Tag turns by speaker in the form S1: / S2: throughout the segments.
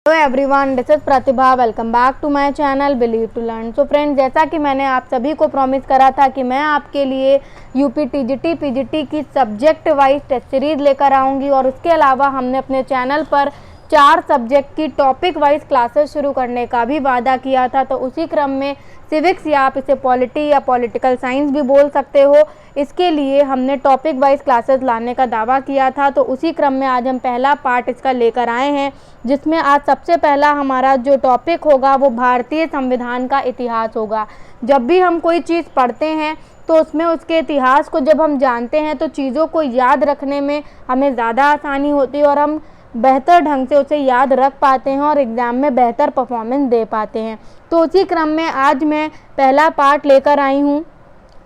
S1: Hello everyone, this is Pratibha. Welcome back to my channel believe to learn. So friends, जैसा कि मैंने आप सभी को प्रॉमिस करा था कि मैं आपके लिए यूपी टीजीटी पीजीटी की सब्जेक्ट वाइज टेस्ट सीरीज लेकर आऊँगी और उसके अलावा हमने अपने चैनल पर 4 सब्जेक्ट की टॉपिक वाइज क्लासेस शुरू करने का भी वादा किया था। तो उसी क्रम में सिविक्स या आप इसे पॉलिटी या पॉलिटिकल साइंस भी बोल सकते हो, इसके लिए हमने टॉपिक वाइज क्लासेस लाने का दावा किया था। तो उसी क्रम में आज हम पहला पार्ट इसका लेकर आए हैं, जिसमें आज सबसे पहला हमारा जो टॉपिक होगा वो भारतीय संविधान का इतिहास होगा। जब भी हम कोई चीज़ पढ़ते हैं तो उसमें उसके इतिहास को जब हम जानते हैं तो चीज़ों को याद रखने में हमें ज़्यादा आसानी होती है और हम बेहतर ढंग से उसे याद रख पाते हैं और एग्ज़ाम में बेहतर परफॉर्मेंस दे पाते हैं। तो उसी क्रम में आज मैं पहला पार्ट लेकर आई हूँ।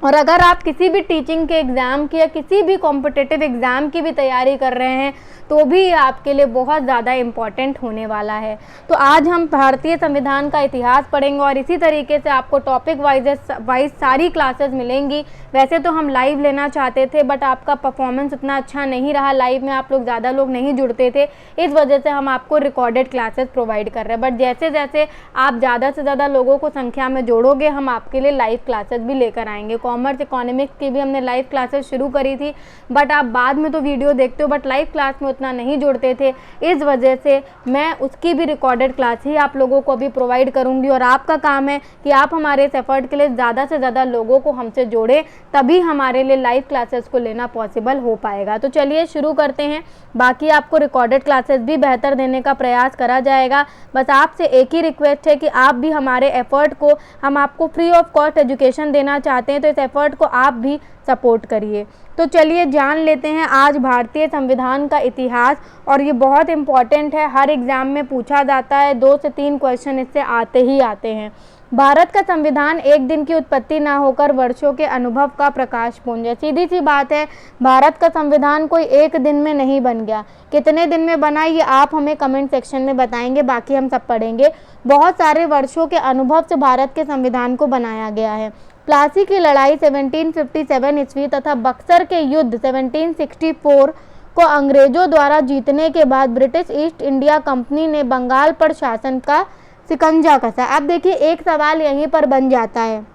S1: और अगर आप किसी भी टीचिंग के एग्ज़ाम की या किसी भी कॉम्पिटिटिव एग्ज़ाम की भी तैयारी कर रहे हैं तो भी आपके लिए बहुत ज़्यादा इम्पॉर्टेंट होने वाला है। तो आज हम भारतीय संविधान का इतिहास पढ़ेंगे और इसी तरीके से आपको टॉपिक वाइज सारी क्लासेस मिलेंगी। वैसे तो हम लाइव लेना चाहते थे, बट आपका परफॉर्मेंस उतना अच्छा नहीं रहा, लाइव में आप लोग ज़्यादा लोग नहीं जुड़ते थे, इस वजह से हम आपको रिकॉर्डेड क्लासेस प्रोवाइड कर रहे हैं। बट जैसे जैसे आप ज़्यादा से ज़्यादा लोगों को संख्या में जोड़ोगे, हम आपके लिए लाइव क्लासेस भी लेकर आएंगे। कॉमर्स इकोनॉमिक्स की भी हमने लाइव क्लासेस शुरू करी थी, बट आप बाद में तो वीडियो देखते हो बट लाइव क्लास में उतना नहीं जुड़ते थे, इस वजह से मैं उसकी भी रिकॉर्डेड क्लास ही आप लोगों को अभी प्रोवाइड करूंगी। और आपका काम है कि आप हमारे इस एफर्ट के लिए ज़्यादा से ज़्यादा लोगों को हमसे जोड़ें, तभी हमारे लिए लाइव क्लासेस को लेना पॉसिबल हो पाएगा। तो चलिए शुरू करते हैं। बाकी आपको रिकॉर्डेड क्लासेस भी बेहतर देने का प्रयास करा जाएगा। बस आपसे एक ही रिक्वेस्ट है कि आप भी हमारे एफर्ट को, हम आपको फ्री ऑफ कॉस्ट एजुकेशन देना चाहते हैं, तो इस एफर्ट को आप भी सपोर्ट करिए। तो चलिए जान लेते हैं आज भारतीय संविधान का इतिहास। और ये बहुत इम्पॉर्टेंट है, हर एग्ज़ाम में पूछा जाता है, 2 से 3 क्वेश्चन इससे आते ही आते हैं। भारत का संविधान एक दिन की उत्पत्ति ना होकर वर्षों के अनुभव का प्रकाश पुंज है। सीधी सी बात है, भारत का संविधान कोई एक दिन में नहीं बन गया। कितने दिन में बना ये आप हमें कमेंट सेक्शन में बताएंगे, बाकी हम सब पढ़ेंगे। बहुत सारे वर्षों के अनुभव से भारत के संविधान को बनाया गया है। प्लासी की लड़ाई 1757 ईस्वी तथा बक्सर के युद्ध 1764 को अंग्रेजों द्वारा जीतने के बाद ब्रिटिश ईस्ट इंडिया कंपनी ने बंगाल पर शासन का शिकंजा कसा। अब देखिए, एक सवाल यहीं पर बन जाता है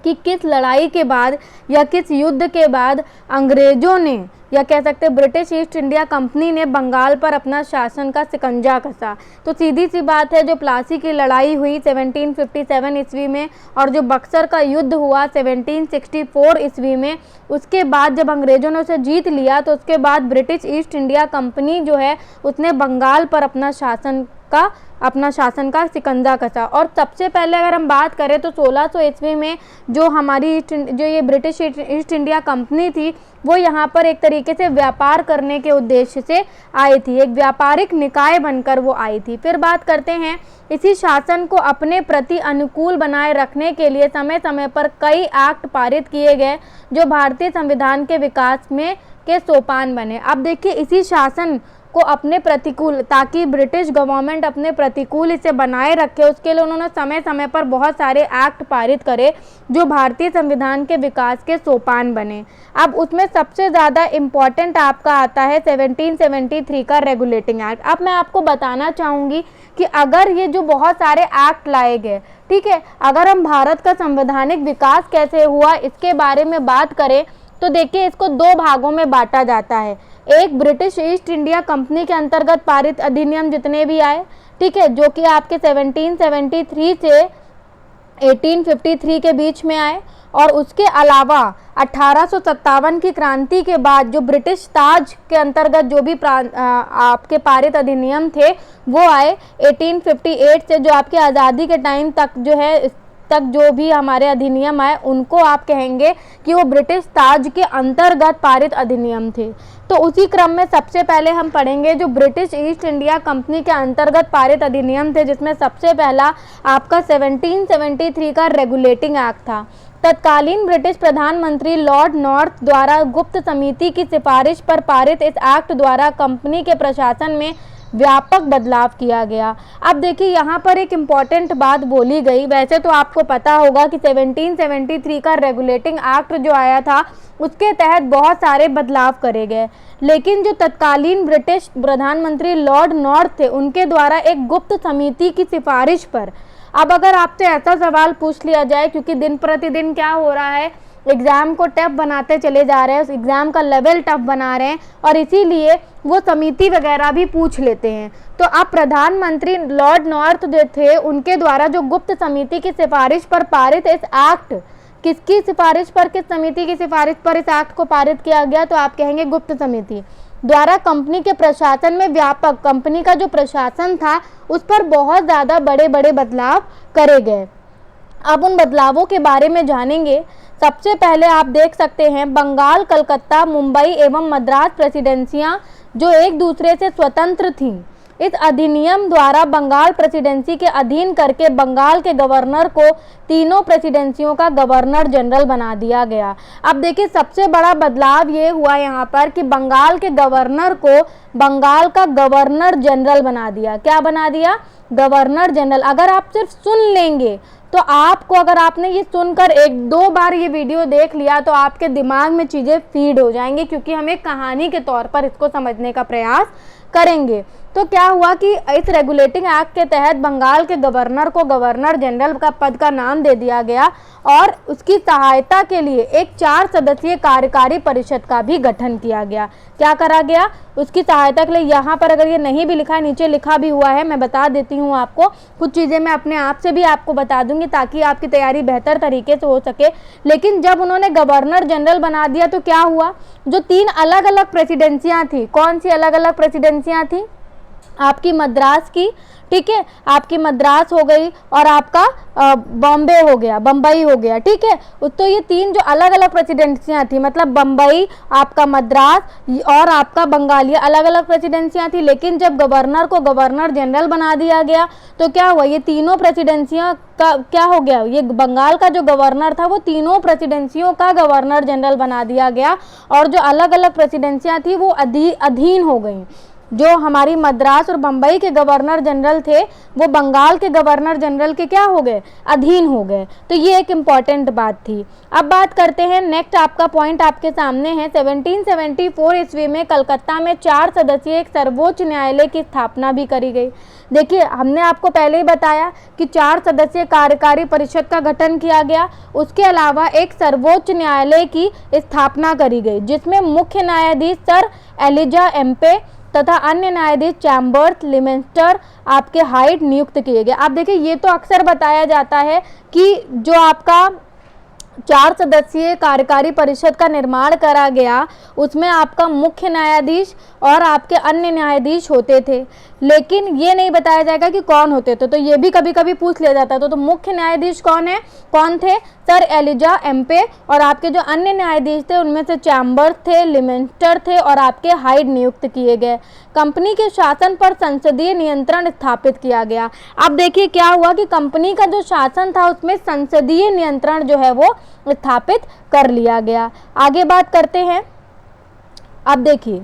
S1: कि किस लड़ाई के बाद या किस युद्ध के बाद अंग्रेजों ने, या कह सकते हैं ब्रिटिश ईस्ट इंडिया कंपनी ने बंगाल पर अपना शासन का शिकंजा कसा। तो सीधी सी बात है, जो प्लासी की लड़ाई हुई 1757 ईस्वी में और जो बक्सर का युद्ध हुआ 1764 ईस्वी में, उसके बाद जब अंग्रेजों ने उसे जीत लिया तो उसके बाद ब्रिटिश ईस्ट इंडिया कंपनी जो है उसने बंगाल पर अपना शासन का शिकंजा कसा। और सबसे पहले अगर हम बात करें तो 1600 ईस्वी में जो हमारी जो ये ब्रिटिश ईस्ट इंडिया कंपनी थी, वो यहाँ पर एक तरीके से व्यापार करने के उद्देश्य से आई थी, एक व्यापारिक निकाय बनकर वो आई थी। फिर बात करते हैं, इसी शासन को अपने प्रति अनुकूल बनाए रखने के लिए समय समय पर कई एक्ट पारित किए गए जो भारतीय संविधान के विकास में के सोपान बने। अब देखिए, इसी शासन को अपने प्रतिकूल, ताकि ब्रिटिश गवर्नमेंट अपने प्रतिकूल इसे बनाए रखे, उसके लिए उन्होंने समय समय पर बहुत सारे एक्ट पारित करे जो भारतीय संविधान के विकास के सोपान बने। अब उसमें सबसे ज़्यादा इम्पॉर्टेंट आपका आता है 1773 का रेगुलेटिंग एक्ट। अब मैं आपको बताना चाहूँगी कि अगर ये जो बहुत सारे एक्ट लाए गए, ठीक है, अगर हम भारत का संवैधानिक विकास कैसे हुआ इसके बारे में बात करें तो देखिए, इसको 2 भागों में बांटा जाता है। एक, ब्रिटिश ईस्ट इंडिया कंपनी के अंतर्गत पारित अधिनियम जितने भी आए, ठीक है, जो कि आपके 1773 से 1853 के बीच में आए, और उसके अलावा 1857 की क्रांति के बाद जो ब्रिटिश ताज के अंतर्गत जो भी आपके पारित अधिनियम थे वो आए। 1858 से जो आपके आज़ादी के टाइम तक जो भी हमारे अधिनियम आए, उनको आप कहेंगे कि वो ब्रिटिश ताज के अंतर्गत पारित अधिनियम थे। तो उसी क्रम में सबसे पहले हम पढ़ेंगे जो ब्रिटिश ईस्ट इंडिया कंपनी के अंतर्गत पारित अधिनियम थे, जिसमें सबसे पहला आपका 1773 का रेगुलेटिंग एक्ट था। तत्कालीन ब्रिटिश प्रधानमंत्री लॉर्ड नॉर्थ द्वारा गुप्त समिति की सिफारिश पर पारित इस एक्ट द्वारा कंपनी के प्रशासन में व्यापक बदलाव किया गया। अब देखिए यहाँ पर एक इम्पॉर्टेंट बात बोली गई। वैसे तो आपको पता होगा कि 1773 का रेगुलेटिंग एक्ट जो आया था उसके तहत बहुत सारे बदलाव करे गए, लेकिन जो तत्कालीन ब्रिटिश प्रधानमंत्री लॉर्ड नॉर्थ थे उनके द्वारा एक गुप्त समिति की सिफारिश पर, अब अगर आपसे ऐसा सवाल पूछ लिया जाए, क्योंकि दिन प्रतिदिन क्या हो रहा है, एग्ज़ाम को टफ बनाते चले जा रहे हैं, उस एग्ज़ाम का लेवल टफ बना रहे हैं और इसीलिए वो समिति वगैरह भी पूछ लेते हैं। तो अब प्रधानमंत्री लॉर्ड नॉर्थ जो थे उनके द्वारा जो गुप्त समिति की सिफारिश पर पारित इस एक्ट, किसकी सिफारिश पर, किस समिति की सिफारिश पर इस एक्ट को पारित किया गया, तो आप कहेंगे गुप्त समिति द्वारा कंपनी के प्रशासन में व्यापक, कंपनी का जो प्रशासन था उस पर बहुत ज़्यादा बड़े बड़े बदलाव करे गए। अब उन बदलावों के बारे में जानेंगे। सबसे पहले आप देख सकते हैं बंगाल, कलकत्ता, मुंबई एवं मद्रास प्रेसिडेंसियां जो एक दूसरे से स्वतंत्र थीं, इस अधिनियम द्वारा बंगाल प्रेसिडेंसी के अधीन करके बंगाल के गवर्नर को तीनों प्रेसिडेंसियों का गवर्नर जनरल बना दिया गया। अब देखिए सबसे बड़ा बदलाव ये हुआ यहाँ पर कि बंगाल के गवर्नर को बंगाल का गवर्नर जनरल बना दिया। क्या बना दिया? Governor general. अगर आप सिर्फ सुन लेंगे तो आपको, अगर आपने ये सुनकर एक दो बार ये वीडियो देख लिया तो आपके दिमाग में चीज़ें फीड हो जाएंगी, क्योंकि हम एक कहानी के तौर पर इसको समझने का प्रयास करेंगे। तो क्या हुआ कि इस रेगुलेटिंग एक्ट के तहत बंगाल के गवर्नर को गवर्नर जनरल का पद का नाम दे दिया गया और उसकी सहायता के लिए एक 4 सदस्यीय कार्यकारी परिषद का भी गठन किया गया। क्या करा गया? उसकी सहायता के लिए, यहाँ पर अगर ये नहीं भी लिखा है, नीचे लिखा भी हुआ है, मैं बता देती हूँ आपको। कुछ चीज़ें मैं अपने आप से भी आपको बता दूंगी ताकि आपकी तैयारी बेहतर तरीके से हो सके। लेकिन जब उन्होंने गवर्नर जनरल बना दिया तो क्या हुआ, जो 3 अलग अलग प्रेसिडेंसियाँ थी, कौन सी अलग अलग प्रेसिडेंसियाँ थी? आपकी मद्रास की, ठीक है, आपकी मद्रास हो गई और आपका बॉम्बे हो गया, बम्बई हो गया, ठीक है। तो ये 3 जो अलग अलग प्रेसिडेंसियाँ थी, मतलब बम्बई, आपका मद्रास और आपका बंगाल, ये अलग अलग प्रेसिडेंसियाँ थी। लेकिन जब गवर्नर को गवर्नर जनरल बना दिया गया तो क्या हुआ, ये तीनों प्रेसिडेंसियाँ का क्या हो गया, ये बंगाल का जो गवर्नर था वो तीनों प्रेसिडेंसियों का गवर्नर जनरल बना दिया गया और जो अलग अलग प्रेसिडेंसियाँ थी वो अधीन हो गई। जो हमारी मद्रास और बम्बई के गवर्नर जनरल थे वो बंगाल के गवर्नर जनरल के क्या हो गए, अधीन हो गए। तो ये एक इम्पॉर्टेंट बात थी। अब बात करते हैं, नेक्स्ट आपका पॉइंट आपके सामने है। 1774 ईस्वी में कलकत्ता में 4 सदस्यीय एक सर्वोच्च न्यायालय की स्थापना भी करी गई। देखिए हमने आपको पहले ही बताया कि 4 सदस्यीय कार्यकारी परिषद का गठन किया गया, उसके अलावा एक सर्वोच्च न्यायालय की स्थापना करी गई जिसमें मुख्य न्यायाधीश सर एलिजा एम्पे तथा अन्य न्यायाधीश चैम्बर्स, लिमेंस्टर, आपके हाइट नियुक्त किए गए। आप देखिए ये तो अक्सर बताया जाता है कि जो आपका 4 सदस्यीय कार्यकारी परिषद का निर्माण करा गया उसमें आपका मुख्य न्यायाधीश और आपके अन्य न्यायाधीश होते थे, लेकिन ये नहीं बताया जाएगा कि कौन होते थे। तो ये भी कभी कभी पूछ लिया जाता था। तो मुख्य न्यायाधीश कौन थे? सर एलिजा एम्पे, और आपके जो अन्य न्यायाधीश थे उनमें से चैम्बर्स थे, लिमेंस्टर थे और आपके हाइड नियुक्त किए गए। कंपनी के शासन पर संसदीय नियंत्रण स्थापित किया गया। अब देखिए क्या हुआ कि कंपनी का जो शासन था उसमें संसदीय नियंत्रण जो है वो स्थापित कर लिया गया। आगे बात करते हैं। अब देखिए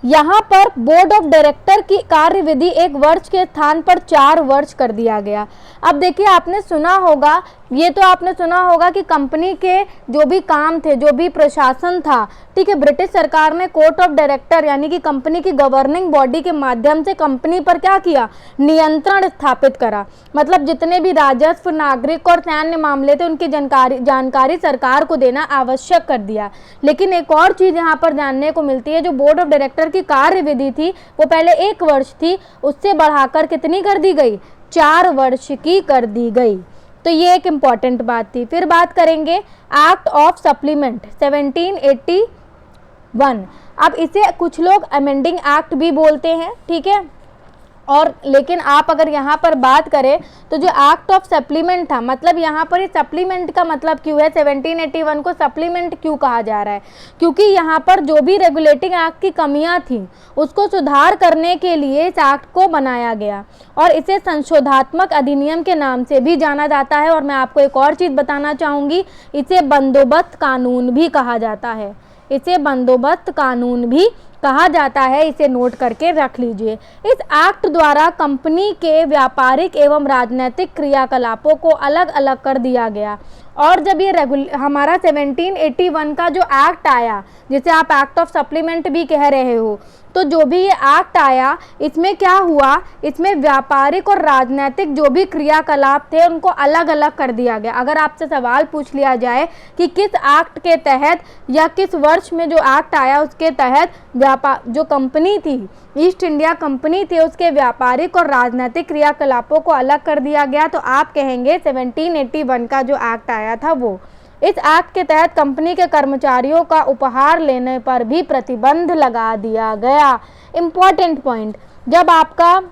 S1: यहाँ पर बोर्ड ऑफ डायरेक्टर की कार्यविधि 1 वर्ष के स्थान पर 4 वर्ष कर दिया गया। अब देखिए आपने सुना होगा, ये तो आपने सुना होगा कि कंपनी के जो भी काम थे, जो भी प्रशासन था, ठीक है, ब्रिटिश सरकार ने कोर्ट ऑफ डायरेक्टर यानी कि कंपनी की गवर्निंग बॉडी के माध्यम से कंपनी पर क्या किया, नियंत्रण स्थापित करा। मतलब जितने भी राजस्व, नागरिक और सैन्य मामले थे उनकी जानकारी सरकार को देना आवश्यक कर दिया। लेकिन एक और चीज़ यहाँ पर जानने को मिलती है, जो बोर्ड ऑफ डायरेक्टर की कार्यविधि थी वो पहले 1 वर्ष थी, उससे बढ़ाकर कितनी कर दी गई, 4 वर्ष की कर दी गई। तो ये एक इम्पॉर्टेंट बात थी। फिर बात करेंगे एक्ट ऑफ सप्लीमेंट 1781। अब इसे कुछ लोग अमेंडिंग एक्ट भी बोलते हैं, ठीक है, और लेकिन आप अगर यहाँ पर बात करें तो जो एक्ट ऑफ सप्लीमेंट था, मतलब यहाँ पर ये सप्लीमेंट का मतलब क्यों है, 1781 को सप्लीमेंट क्यों कहा जा रहा है, क्योंकि यहाँ पर जो भी रेगुलेटिंग एक्ट की कमियाँ थी उसको सुधार करने के लिए इस एक्ट को बनाया गया और इसे संशोधात्मक अधिनियम के नाम से भी जाना जाता है। और मैं आपको एक और चीज़ बताना चाहूँगी, इसे बंदोबस्त कानून भी कहा जाता है। इसे बंदोबस्त कानून भी कहा जाता है, इसे नोट करके रख लीजिए। इस एक्ट द्वारा कंपनी के व्यापारिक एवं राजनीतिक क्रियाकलापों को अलग अलग कर दिया गया। और जब ये हमारा 1781 का जो एक्ट आया, जिसे आप एक्ट ऑफ सप्लीमेंट भी कह रहे हो, तो जो भी ये एक्ट आया इसमें क्या हुआ, इसमें व्यापारिक और राजनीतिक जो भी क्रियाकलाप थे उनको अलग अलग कर दिया गया। अगर आपसे सवाल पूछ लिया जाए कि किस एक्ट के तहत या किस वर्ष में जो एक्ट आया उसके तहत जो कंपनी थी, ईस्ट इंडिया कंपनी थी, उसके व्यापारिक और राजनीतिक क्रियाकलापों को अलग कर दिया गया, तो आप कहेंगे 1781 का जो एक्ट आया था वो। इस एक्ट के तहत कंपनी के कर्मचारियों का उपहार लेने पर भी प्रतिबंध लगा दिया गया। इम्पॉर्टेंट पॉइंट, जब आपका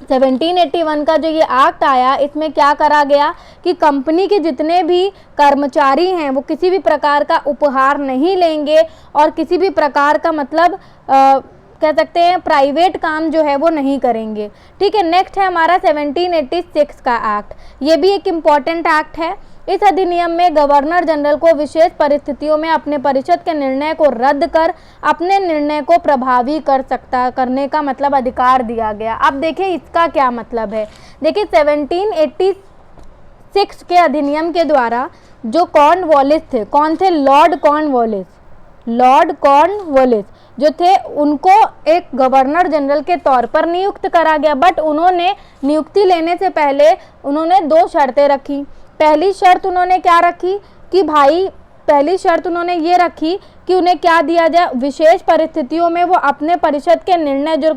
S1: 1781 का जो ये एक्ट आया, इसमें क्या करा गया कि कंपनी के जितने भी कर्मचारी हैं वो किसी भी प्रकार का उपहार नहीं लेंगे और किसी भी प्रकार का मतलब कह सकते हैं प्राइवेट काम जो है वो नहीं करेंगे। ठीक है, नेक्स्ट है हमारा 1786 का एक्ट। ये भी एक इम्पॉर्टेंट एक्ट है। इस अधिनियम में गवर्नर जनरल को विशेष परिस्थितियों में अपने परिषद के निर्णय को रद्द कर अपने निर्णय को प्रभावी करने का मतलब अधिकार दिया गया। अब देखिए इसका क्या मतलब है। देखिए 1786 के अधिनियम के द्वारा जो कॉर्नवालिस थे, कौन थे? लॉर्ड कॉर्नवालिस जो थे उनको एक गवर्नर जनरल के तौर पर नियुक्त करा गया। बट उन्होंने नियुक्ति लेने से पहले उन्होंने 2 शर्तें रखी। पहली शर्त उन्होंने क्या रखी कि पहली शर्त उन्होंने ये रखी कि उन्हें क्या दिया जाए, विशेष परिस्थितियों में वो अपने परिषद के निर्णय जो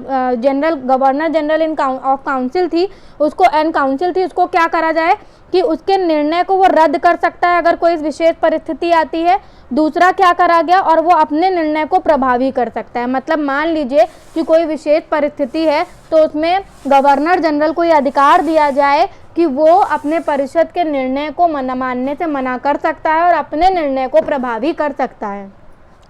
S1: गवर्नर जनरल ऑफ काउंसिल थी उसको क्या करा जाए कि उसके निर्णय को वो रद्द कर सकता है अगर कोई विशेष परिस्थिति आती है। दूसरा क्या करा गया, और वो अपने निर्णय को प्रभावी कर सकता है। मतलब मान लीजिए कि कोई विशेष परिस्थिति है तो उसमें गवर्नर जनरल को ये अधिकार दिया जाए कि वो अपने परिषद के निर्णय को मानने से मना कर सकता है और अपने निर्णय को प्रभावी कर सकता है।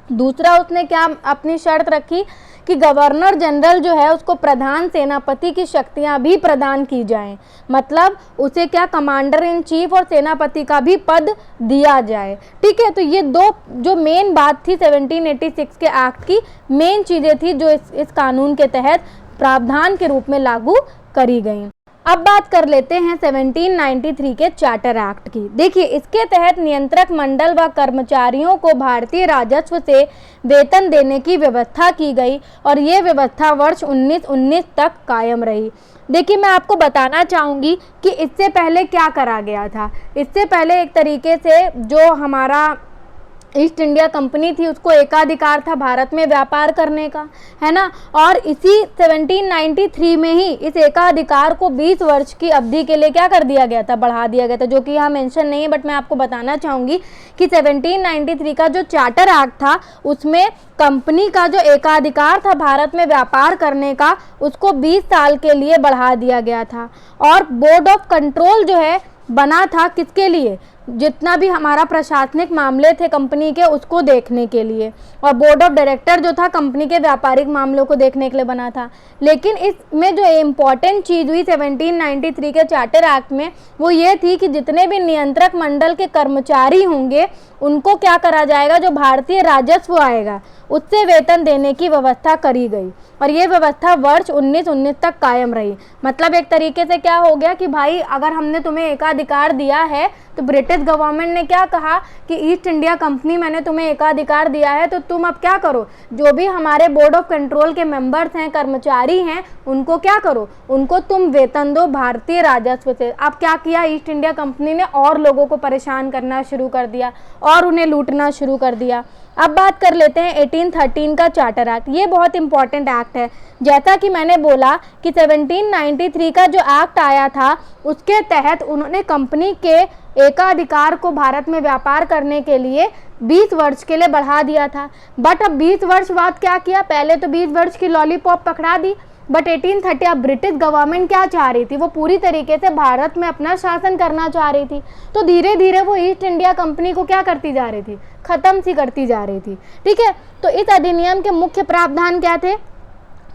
S1: दूसरा उसने क्या अपनी शर्त रखी कि गवर्नर जनरल जो है उसको प्रधान सेनापति की शक्तियां भी प्रदान की जाएं। मतलब उसे क्या कमांडर इन चीफ और सेनापति का भी पद दिया जाए। ठीक है, तो ये 2 जो मेन बात थी 1786 के एक्ट की, मेन चीज़ें थी जो इस कानून के तहत प्रावधान के रूप में लागू करी गई। अब बात कर लेते हैं 1793 के चार्टर एक्ट की। देखिए इसके तहत नियंत्रक मंडल व कर्मचारियों को भारतीय राजस्व से वेतन देने की व्यवस्था की गई और ये व्यवस्था वर्ष 1919 तक कायम रही। देखिए मैं आपको बताना चाहूँगी कि इससे पहले क्या करा गया था। इससे पहले एक तरीके से जो हमारा ईस्ट इंडिया कंपनी थी उसको एकाधिकार था भारत में व्यापार करने का, है ना। और इसी 1793 में ही इस एकाधिकार को 20 वर्ष की अवधि के लिए क्या कर दिया गया था, बढ़ा दिया गया था, जो कि यहाँ मेंशन नहीं है। बट मैं आपको बताना चाहूँगी कि 1793 का जो चार्टर एक्ट था उसमें कंपनी का जो एकाधिकार था भारत में व्यापार करने का उसको 20 साल के लिए बढ़ा दिया गया था। और बोर्ड ऑफ कंट्रोल जो है बना था किसके लिए, जितना भी हमारा प्रशासनिक मामले थे कंपनी के उसको देखने के लिए, और बोर्ड ऑफ डायरेक्टर जो था कंपनी के व्यापारिक मामलों को देखने के लिए बना था। लेकिन इसमें जो इम्पॉर्टेंट चीज़ हुई 1793 के चार्टर एक्ट में वो ये थी कि जितने भी नियंत्रक मंडल के कर्मचारी होंगे उनको क्या करा जाएगा, जो भारतीय राजस्व आएगा उससे वेतन देने की व्यवस्था करी गई और ये व्यवस्था वर्ष 1919 तक कायम रही। मतलब एक तरीके से क्या हो गया कि भाई अगर हमने तुम्हें एकाधिकार दिया है तो ब्रिटिश गवर्नमेंट ने क्या कहा कि ईस्ट इंडिया कंपनी मैंने तुम्हें एकाधिकार दिया है तो तुम अब क्या करो, जो भी हमारे बोर्ड ऑफ कंट्रोल के मेंबर्स हैं, कर्मचारी हैं, उनको क्या करो, उनको तुम वेतन दो भारतीय राजस्व से। अब क्या किया ईस्ट इंडिया कंपनी ने, और लोगों को परेशान करना शुरू कर दिया और उन्हें लूटना शुरू कर दिया। अब बात कर लेते हैं 1813 का चार्टर एक्ट। ये बहुत इंपॉर्टेंट एक्ट है। जैसा कि मैंने बोला कि 1793 का जो एक्ट आया था उसके तहत उन्होंने कंपनी के एकाधिकार को भारत में व्यापार करने के लिए 20 वर्ष के लिए बढ़ा दिया था। बट अब 20 वर्ष बाद क्या किया, पहले तो 20 वर्ष की लॉलीपॉप पकड़ा दी, बट 1830 अब ब्रिटिश गवर्नमेंट क्या चाह रही थी, वो पूरी तरीके से भारत में अपना शासन करना चाह रही थी। तो धीरे धीरे वो ईस्ट इंडिया कंपनी को क्या करती जा रही थी, ख़त्म सी करती जा रही थी। ठीक है, तो इस अधिनियम के मुख्य प्रावधान क्या थे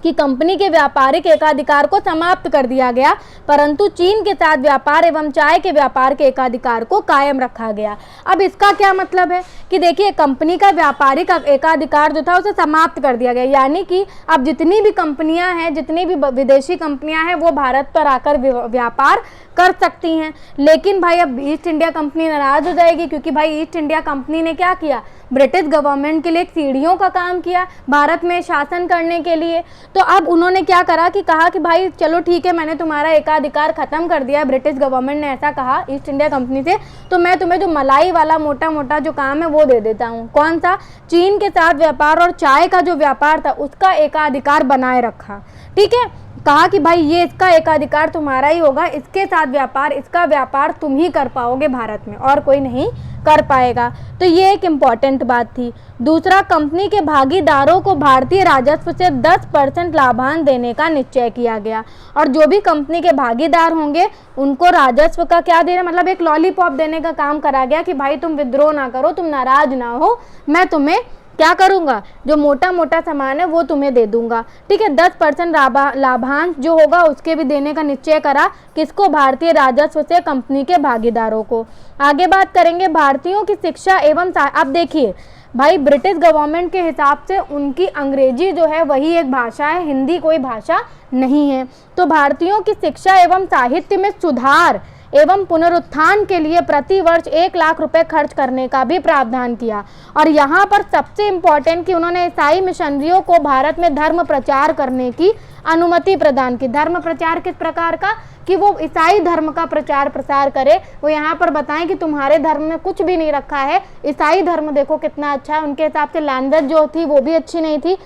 S1: कि कंपनी के व्यापारिक एकाधिकार को समाप्त कर दिया गया, परंतु चीन के साथ व्यापार एवं चाय के व्यापार के एकाधिकार को कायम रखा गया। अब इसका क्या मतलब है कि देखिए, कंपनी का व्यापारिक एकाधिकार जो था उसे समाप्त कर दिया गया, यानी कि अब जितनी भी कंपनियां हैं, जितनी भी विदेशी कंपनियां हैं, वो भारत पर आकर व्यापार कर सकती हैं। लेकिन भाई अब ईस्ट इंडिया कंपनी नाराज हो जाएगी, क्योंकि भाई ईस्ट इंडिया कंपनी ने क्या किया, ब्रिटिश गवर्नमेंट के लिए एक सीढ़ियों का काम किया भारत में शासन करने के लिए। तो अब उन्होंने क्या करा कि कहा कि भाई चलो ठीक है, मैंने तुम्हारा एकाधिकार खत्म कर दिया, ब्रिटिश गवर्नमेंट ने ऐसा कहा ईस्ट इंडिया कंपनी से, तो मैं तुम्हें जो मलाई वाला मोटा मोटा जो काम है वो दे देता हूँ। कौन सा? चीन के साथ व्यापार और चाय का जो व्यापार था उसका एकाधिकार बनाए रखा। ठीक है, कहा कि भाई ये इसका एकाधिकार तुम्हारा ही होगा, इसके साथ व्यापार, इसका व्यापार तुम ही कर पाओगे भारत में, और कोई नहीं कर पाएगा। तो ये एक इम्पॉर्टेंट बात थी। दूसरा, कंपनी के भागीदारों को भारतीय राजस्व से 10% लाभांश देने का निश्चय किया गया, और जो भी कंपनी के भागीदार होंगे उनको राजस्व का क्या देना, मतलब एक लॉलीपॉप देने का काम करा गया कि भाई तुम विद्रोह ना करो, तुम नाराज ना हो, मैं तुम्हें क्या करूंगा, जो मोटा मोटा सामान है वो तुम्हें दे दूंगा। ठीक है, 10% लाभांश जो होगा उसके भी देने का निश्चय करा। किसको? भारतीय राजस्व से कंपनी के भागीदारों को। आगे बात करेंगे भारतीयों की शिक्षा एवं अब देखिए भाई, ब्रिटिश गवर्नमेंट के हिसाब से उनकी अंग्रेजी जो है वही एक भाषा है, हिंदी कोई भाषा नहीं है। तो भारतीयों की शिक्षा एवं साहित्य में सुधार एवं पुनरुत्थान के लिए प्रति वर्ष 1 लाख रुपए खर्च करने का भी प्रावधान किया। और यहाँ पर सबसे इम्पोर्टेंट कि उन्होंने ईसाई मिशनरियों को भारत में धर्म प्रचार करने की अनुमति प्रदान की। धर्म प्रचार किस प्रकार का? कि वो ईसाई धर्म का प्रचार प्रसार करे, वो यहाँ पर बताएं कि तुम्हारे धर्म में कुछ भी नहीं रखा है, ईसाई धर्म देखो कितना अच्छा है। उनके हिसाब से लैंग्वेज जो थी वो भी अच्छी नहीं थी,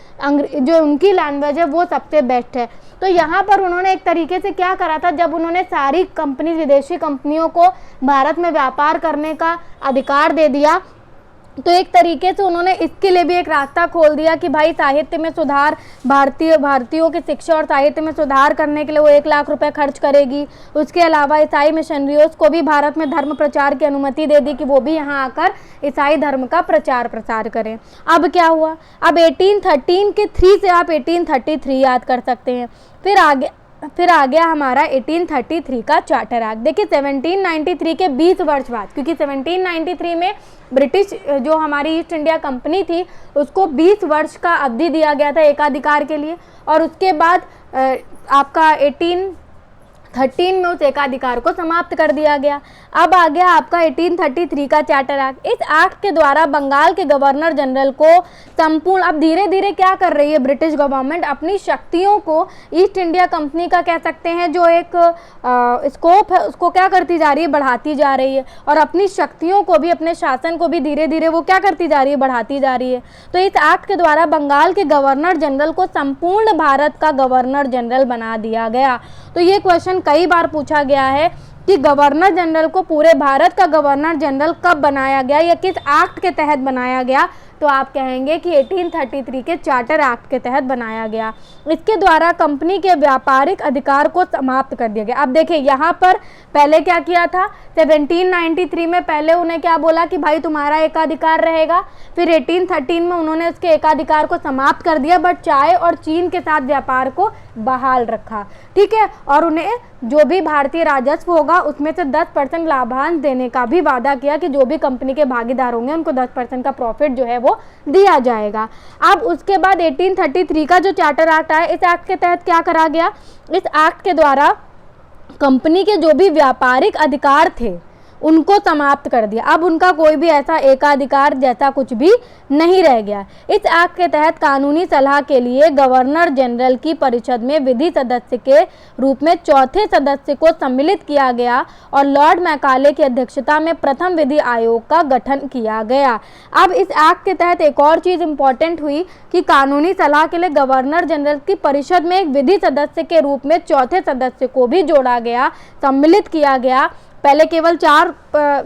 S1: जो उनकी लैंग्वेज है वो सबसे बेस्ट है। तो यहाँ पर उन्होंने एक तरीके से क्या करा था, जब उन्होंने सारी कंपनी, विदेशी कंपनियों को भारत में व्यापार करने का अधिकार दे दिया, तो एक तरीके से उन्होंने इसके लिए भी एक रास्ता खोल दिया कि भाई साहित्य में सुधार, भारतीयों की शिक्षा और साहित्य में सुधार करने के लिए वो 1 लाख रुपए खर्च करेगी। उसके अलावा ईसाई मिशनरियों को भी भारत में धर्म प्रचार की अनुमति दे दी कि वो भी यहाँ आकर ईसाई धर्म का प्रचार प्रसार करें। अब क्या हुआ, अब 1813 के 3 से आप 1833 याद कर सकते हैं। फिर आ गया हमारा 1833 का चार्टर एक्ट। देखिए 1793 के 20 वर्ष बाद, क्योंकि 1793 में ब्रिटिश जो हमारी ईस्ट इंडिया कंपनी थी उसको 20 वर्ष का अवधि दिया गया था एकाधिकार के लिए, और उसके बाद आपका 1813 में उस एकाधिकार को समाप्त कर दिया गया। अब आ गया आपका 1833 का चार्टर एक्ट। इस एक्ट के द्वारा बंगाल के गवर्नर जनरल को संपूर्ण, अब धीरे धीरे क्या कर रही है ब्रिटिश गवर्नमेंट, अपनी शक्तियों को ईस्ट इंडिया कंपनी का कह सकते हैं जो एक स्कोप है उसको क्या करती जा रही है, बढ़ाती जा रही है, और अपनी शक्तियों को भी, अपने शासन को भी धीरे धीरे वो क्या करती जा रही है, बढ़ाती जा रही है। तो इस एक्ट के द्वारा बंगाल के गवर्नर जनरल को संपूर्ण भारत का गवर्नर जनरल बना दिया गया। तो ये क्वेश्चन कई बार पूछा गया है कि गवर्नर जनरल को पूरे भारत का गवर्नर जनरल कब बनाया गया या किस एक्ट के तहत बनाया गया, तो आप कहेंगे कि 1833 के चार्टर एक्ट के तहत बनाया गया। इसके द्वारा कंपनी के व्यापारिक अधिकार को समाप्त कर दिया गया। अब देखिए यहाँ पर पहले क्या किया था, 1793 में पहले उन्हें क्या बोला कि भाई तुम्हारा एकाधिकार रहेगा, फिर 1813 में उन्होंने उसके एकाधिकार को समाप्त कर दिया, बट चाय और चीन के साथ व्यापार को बहाल रखा। ठीक है, और उन्हें जो भी भारतीय राजस्व होगा उसमें से 10% लाभांश देने का भी वादा किया कि जो भी कंपनी के भागीदार होंगे उनको 10% का प्रॉफिट जो है वो दिया जाएगा। अब उसके बाद 1833 का जो चार्टर एक्ट आया, इस एक्ट के तहत क्या करा गया, इस एक्ट के द्वारा कंपनी के जो भी व्यापारिक अधिकार थे उनको समाप्त कर दिया। अब उनका कोई भी ऐसा एकाधिकार जैसा कुछ भी नहीं रह गया। इस एक्ट के तहत कानूनी सलाह के लिए गवर्नर जनरल की परिषद में विधि सदस्य के रूप में चौथे सदस्य को सम्मिलित किया गया और लॉर्ड मैकाले की अध्यक्षता में प्रथम विधि आयोग का गठन किया गया। अब इस एक्ट के तहत एक और चीज़ इंपॉर्टेंट हुई कि कानूनी सलाह के लिए गवर्नर जनरल की परिषद में एक विधि सदस्य के रूप में चौथे सदस्य को भी जोड़ा गया, सम्मिलित किया गया। पहले केवल 4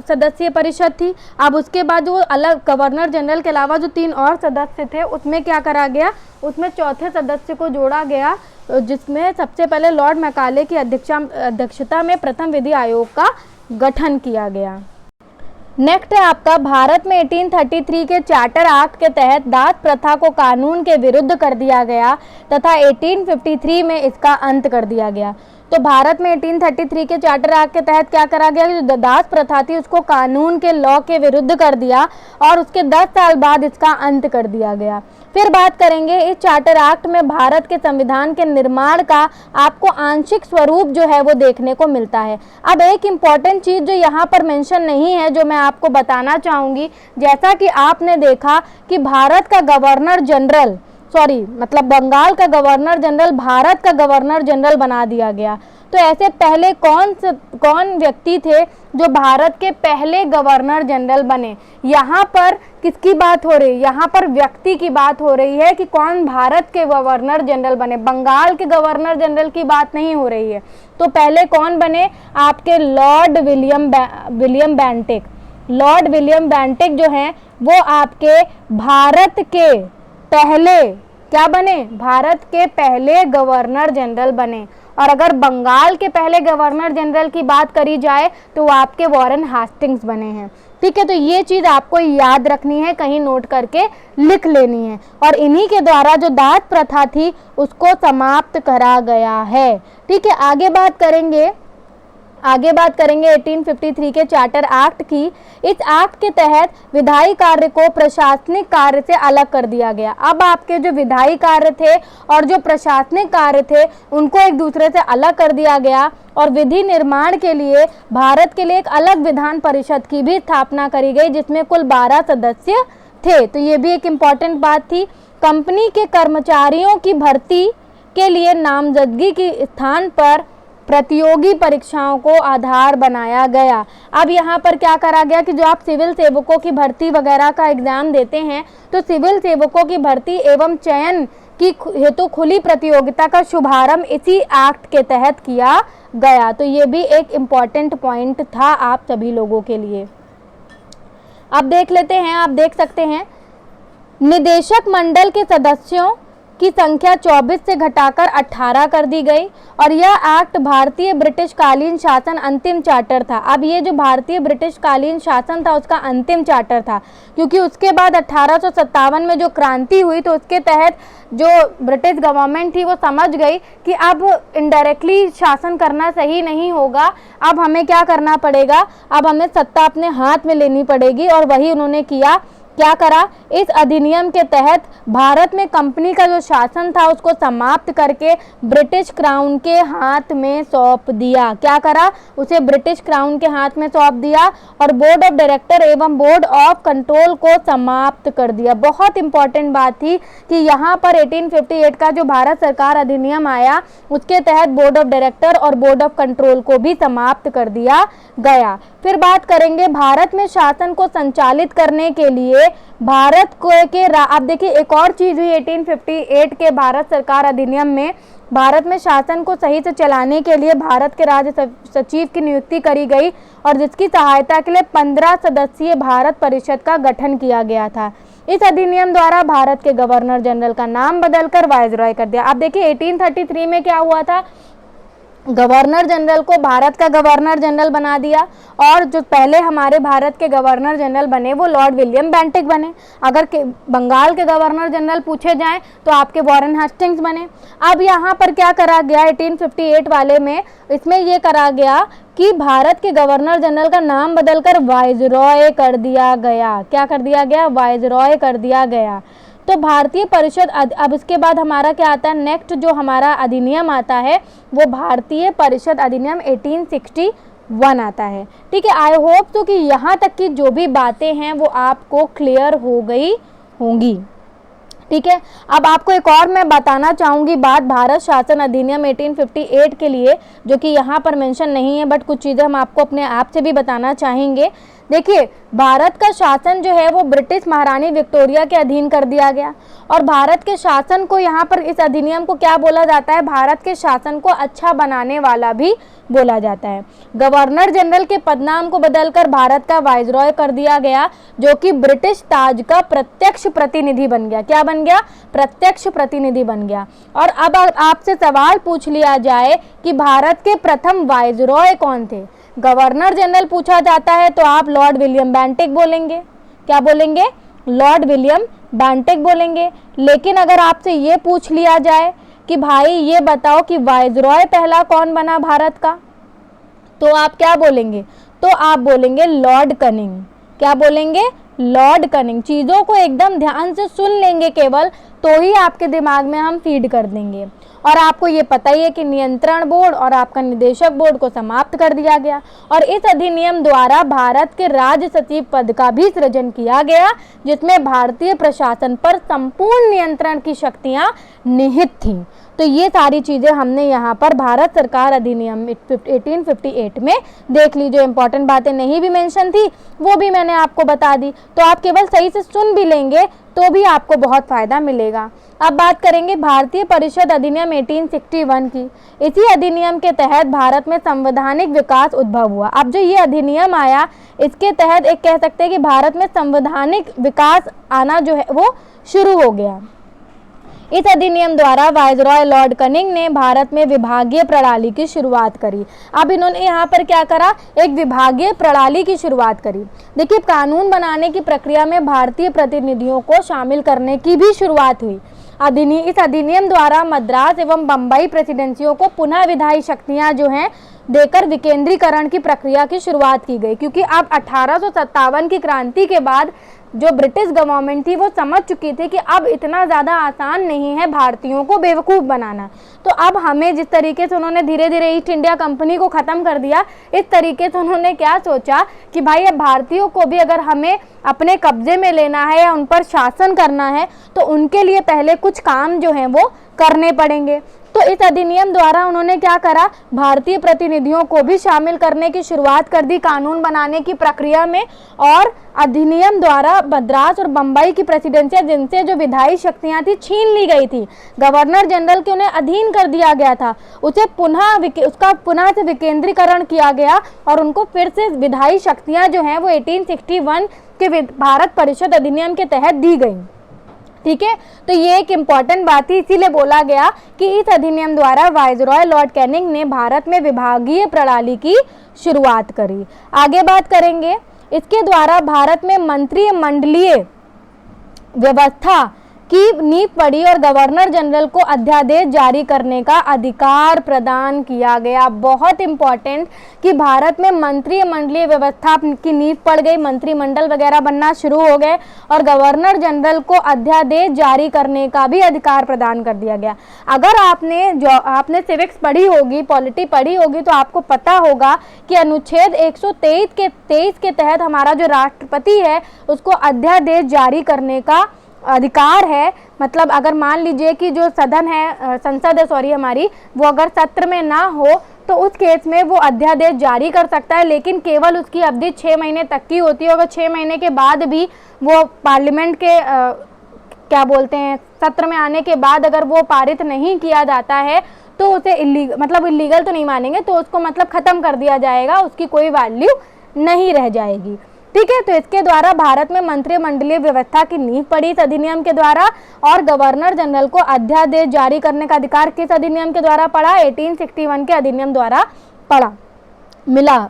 S1: सदस्यीय परिषद थी, अब उसके बाद जो अलग गवर्नर जनरल के अलावा जो 3 और सदस्य थे उसमें क्या करा गया, उसमें चौथे सदस्य को जोड़ा गया, जिसमें सबसे पहले लॉर्ड मैकाले की अध्यक्षता में प्रथम विधि आयोग का गठन किया गया। नेक्स्ट है आपका, भारत में 1833 के चार्टर एक्ट के तहत दास प्रथा को कानून के विरुद्ध कर दिया गया तथा 1853 में इसका अंत कर दिया गया। तो भारत में 1833 के चार्टर एक्ट के तहत क्या करा गया, जो दास प्रथा थी उसको कानून के लॉ के विरुद्ध कर दिया और उसके 10 साल बाद इसका अंत कर दिया गया। फिर बात करेंगे, इस चार्टर एक्ट में भारत के संविधान के निर्माण का आपको आंशिक स्वरूप जो है वो देखने को मिलता है। अब एक इम्पॉर्टेंट चीज़ जो यहाँ पर मेंशन नहीं है, जो मैं आपको बताना चाहूँगी, जैसा कि आपने देखा कि भारत का गवर्नर जनरल मतलब बंगाल का गवर्नर जनरल भारत का गवर्नर जनरल बना दिया गया। तो ऐसे पहले कौन व्यक्ति थे जो भारत के पहले गवर्नर जनरल बने? यहाँ पर किसकी बात हो रही है? यहाँ पर व्यक्ति की बात हो रही है कि कौन भारत के गवर्नर जनरल बने, बंगाल के गवर्नर जनरल की बात नहीं हो रही है। तो पहले कौन बने? आपके Lord William Bentinck. Lord William Bentinck जो हैं वो आपके भारत के पहले क्या बने? भारत के पहले गवर्नर जनरल बने। और अगर बंगाल के पहले गवर्नर जनरल की बात करी जाए तो वो आपके वॉरेन हेस्टिंग्स बने हैं। ठीक है, तो ये चीज़ आपको याद रखनी है, कहीं नोट करके लिख लेनी है। और इन्हीं के द्वारा जो दास प्रथा थी उसको समाप्त करा गया है। ठीक है, आगे बात करेंगे 1853 के चार्टर एक्ट की। इस एक्ट के तहत विधायी कार्य को प्रशासनिक कार्य से अलग कर दिया गया। अब आपके जो विधायी कार्य थे और जो प्रशासनिक कार्य थे उनको एक दूसरे से अलग कर दिया गया और विधि निर्माण के लिए भारत के लिए एक अलग विधान परिषद की भी स्थापना करी गई, जिसमें कुल 12 सदस्य थे। तो ये भी एक इम्पॉर्टेंट बात थी। कंपनी के कर्मचारियों की भर्ती के लिए नामजदगी के स्थान पर प्रतियोगी परीक्षाओं को आधार बनाया गया। अब यहाँ पर क्या करा गया कि जो आप सिविल सेवकों की भर्ती वगैरह का एग्जाम देते हैं तो सिविल सेवकों की भर्ती एवं चयन की हेतु खुली प्रतियोगिता का शुभारंभ इसी एक्ट के तहत किया गया। तो ये भी एक इम्पॉर्टेंट पॉइंट था आप सभी लोगों के लिए। अब देख लेते हैं, आप देख सकते हैं निदेशक मंडल के सदस्यों की संख्या 24 से घटाकर 18 कर दी गई और यह एक्ट भारतीय ब्रिटिश कालीन शासन अंतिम चार्टर था। अब ये जो भारतीय ब्रिटिश कालीन शासन था उसका अंतिम चार्टर था, क्योंकि उसके बाद 1857 में जो क्रांति हुई तो उसके तहत जो ब्रिटिश गवर्नमेंट थी वो समझ गई कि अब इनडायरेक्टली शासन करना सही नहीं होगा, अब हमें क्या करना पड़ेगा, अब हमें सत्ता अपने हाथ में लेनी पड़ेगी। और वही उन्होंने किया। क्या करा? इस अधिनियम के तहत भारत में कंपनी का जो शासन था उसको समाप्त करके ब्रिटिश क्राउन के हाथ में सौंप दिया। क्या करा? उसे ब्रिटिश क्राउन के हाथ में सौंप दिया और बोर्ड ऑफ डायरेक्टर एवं बोर्ड ऑफ कंट्रोल को समाप्त कर दिया। बहुत इंपॉर्टेंट बात थी कि यहाँ पर 1858 का जो भारत सरकार अधिनियम आया उसके तहत बोर्ड ऑफ डायरेक्टर और बोर्ड ऑफ कंट्रोल को भी समाप्त कर दिया गया। फिर बात करेंगे भारत में शासन को संचालित करने के लिए भारत को आप देखिए एक और चीज हुई 1858 के भारत सरकार अधिनियम में। भारत में शासन को सही से चलाने के लिए भारत के राज्य सचिव की नियुक्ति करी गई और जिसकी सहायता के लिए 15 सदस्यीय भारत परिषद का गठन किया गया था। इस अधिनियम द्वारा भारत के गवर्नर जनरल का नाम बदलकर वायसरॉय कर दिया। अब देखिए 1833 में क्या हुआ था, गवर्नर जनरल को भारत का गवर्नर जनरल बना दिया और जो पहले हमारे भारत के गवर्नर जनरल बने वो लॉर्ड विलियम बेंटिक बने। अगर बंगाल के गवर्नर जनरल पूछे जाएं तो आपके वॉरेन हेस्टिंग्स बने। अब यहाँ पर क्या करा गया 1858 वाले में, इसमें ये करा गया कि भारत के गवर्नर जनरल का नाम बदलकर वायसरॉय कर दिया गया। क्या कर दिया गया? वायसरॉय कर दिया गया। तो भारतीय परिषद, अब इसके बाद हमारा क्या आता है, नेक्स्ट जो हमारा अधिनियम आता है वो भारतीय परिषद अधिनियम 1861 आता है। ठीक है, आई होप तो कि यहाँ तक की जो भी बातें हैं वो आपको क्लियर हो गई होंगी। ठीक है, अब आपको एक और मैं बताना चाहूँगी बात भारत शासन अधिनियम 1858 के लिए, जो कि यहाँ पर मेंशन नहीं है, बट कुछ चीज़ें हम आपको अपने आप से भी बताना चाहेंगे। देखिए, भारत का शासन जो है वो ब्रिटिश महारानी विक्टोरिया के अधीन कर दिया गया और भारत के शासन को यहाँ पर इस अधिनियम को क्या बोला जाता है, भारत के शासन को अच्छा बनाने वाला भी बोला जाता है। गवर्नर जनरल के पदनाम को बदलकर भारत का वायसरॉय कर दिया गया, जो कि ब्रिटिश ताज का प्रत्यक्ष प्रतिनिधि बन गया। क्या बन गया? प्रत्यक्ष प्रतिनिधि बन गया। और अब आपसे सवाल पूछ लिया जाए कि भारत के प्रथम वायसरॉय कौन थे? गवर्नर जनरल पूछा जाता है तो आप लॉर्ड विलियम बेंटिक बोलेंगे। क्या बोलेंगे? लॉर्ड विलियम बेंटिक बोलेंगे। लेकिन अगर आपसे ये पूछ लिया जाए कि भाई ये बताओ कि वाइसरॉय पहला कौन बना भारत का, तो आप क्या बोलेंगे? तो आप बोलेंगे लॉर्ड कनिंग। क्या बोलेंगे? Lord cunning. चीज़ों को एकदम ध्यान से सुन लेंगे केवल, तो ही आपके दिमाग में हम फीड कर देंगे। और आपको ये पता ही है कि नियंत्रण बोर्ड और आपका निदेशक बोर्ड को समाप्त कर दिया गया और इस अधिनियम द्वारा भारत के राज्य सचिव पद का भी सृजन किया गया, जिसमें भारतीय प्रशासन पर संपूर्ण नियंत्रण की शक्तियां निहित थीं। तो ये सारी चीज़ें हमने यहाँ पर भारत सरकार अधिनियम 1858 में देख ली। जो इम्पोर्टेंट बातें नहीं भी मेंशन थी वो भी मैंने आपको बता दी। तो आप केवल सही से सुन भी लेंगे तो भी आपको बहुत फ़ायदा मिलेगा। अब बात करेंगे भारतीय परिषद अधिनियम 1861 की। इसी अधिनियम के तहत भारत में संवैधानिक विकास उद्भव हुआ। अब जो ये अधिनियम आया, इसके तहत एक कह सकते हैं कि भारत में संवैधानिक विकास आना जो है वो शुरू हो गया। इस अधिनियम द्वारा वाइसरॉय लॉर्ड कनिंग ने भारत में विभागीय प्रणाली की शुरुआत करी। अब इन्होंने यहाँ पर क्या करा? एक विभागीय प्रणाली की शुरुआत करी। देखिए, कानून बनाने की प्रक्रिया में भारतीय प्रतिनिधियों को शामिल करने की भी शुरुआत हुई। इस अधिनियम द्वारा मद्रास एवं बम्बई प्रेसिडेंसियों को पुनः विधायी शक्तियाँ जो हैं देकर विकेंद्रीकरण की प्रक्रिया की शुरुआत की गई, क्योंकि अब 1857 की क्रांति के बाद जो ब्रिटिश गवर्नमेंट थी वो समझ चुकी थी कि अब इतना ज़्यादा आसान नहीं है भारतीयों को बेवकूफ़ बनाना। तो अब हमें जिस तरीके से उन्होंने धीरे धीरे ईस्ट इंडिया कंपनी को ख़त्म कर दिया, इस तरीके से उन्होंने क्या सोचा कि भाई अब भारतीयों को भी अगर हमें अपने कब्जे में लेना है या उन पर शासन करना है तो उनके लिए पहले कुछ काम जो हैं वो करने पड़ेंगे। तो इस अधिनियम द्वारा उन्होंने क्या करा? भारतीय प्रतिनिधियों को भी शामिल करने की शुरुआत कर दी कानून बनाने की प्रक्रिया में। और अधिनियम द्वारा मद्रास और बम्बई की प्रेसिडेंसियां, जिनसे जो विधायी शक्तियां थी, छीन ली गई थी। गवर्नर जनरल के उन्हें अधीन कर दिया गया था, उसे उसका पुनः से विकेंद्रीकरण किया गया और उनको फिर से विधायी शक्तियाँ जो हैं वो 1861 के भारत परिषद अधिनियम के तहत दी गई। ठीक है, तो ये एक इम्पॉर्टेंट बात थी, इसीलिए बोला गया कि इस अधिनियम द्वारा वाइसरॉय लॉर्ड कैनिंग ने भारत में विभागीय प्रणाली की शुरुआत करी। आगे बात करेंगे, इसके द्वारा भारत में मंत्रिमंडलीय व्यवस्था की नींव पड़ी और गवर्नर जनरल को अध्यादेश जारी करने का अधिकार प्रदान किया गया। बहुत इंपॉर्टेंट कि भारत में मंत्रिमंडलीय व्यवस्था की नींव पड़ गई, मंत्रिमंडल वगैरह बनना शुरू हो गए और गवर्नर जनरल को अध्यादेश जारी करने का भी अधिकार प्रदान कर दिया गया। अगर आपने सिविक्स पढ़ी होगी, पॉलिटी पढ़ी होगी, तो आपको पता होगा कि अनुच्छेद 123 के तहत हमारा जो राष्ट्रपति है उसको अध्यादेश जारी करने का अधिकार है। मतलब अगर मान लीजिए कि जो संसद है हमारी, वो अगर सत्र में ना हो तो उस केस में वो अध्यादेश जारी कर सकता है, लेकिन केवल उसकी अवधि 6 महीने तक की होती है। अगर 6 महीने के बाद भी वो पार्लियामेंट के सत्र में आने के बाद अगर वो पारित नहीं किया जाता है तो उसे इलीगल तो नहीं मानेंगे, तो उसको मतलब ख़त्म कर दिया जाएगा, उसकी कोई वैल्यू नहीं रह जाएगी। ठीक है, तो इसके द्वारा भारत में मंत्रिमंडलीय व्यवस्था की नींव पड़ी इस अधिनियम के द्वारा और गवर्नर जनरल को अध्यादेश जारी करने का अधिकार किस अधिनियम के द्वारा पड़ा? 1861 के अधिनियम द्वारा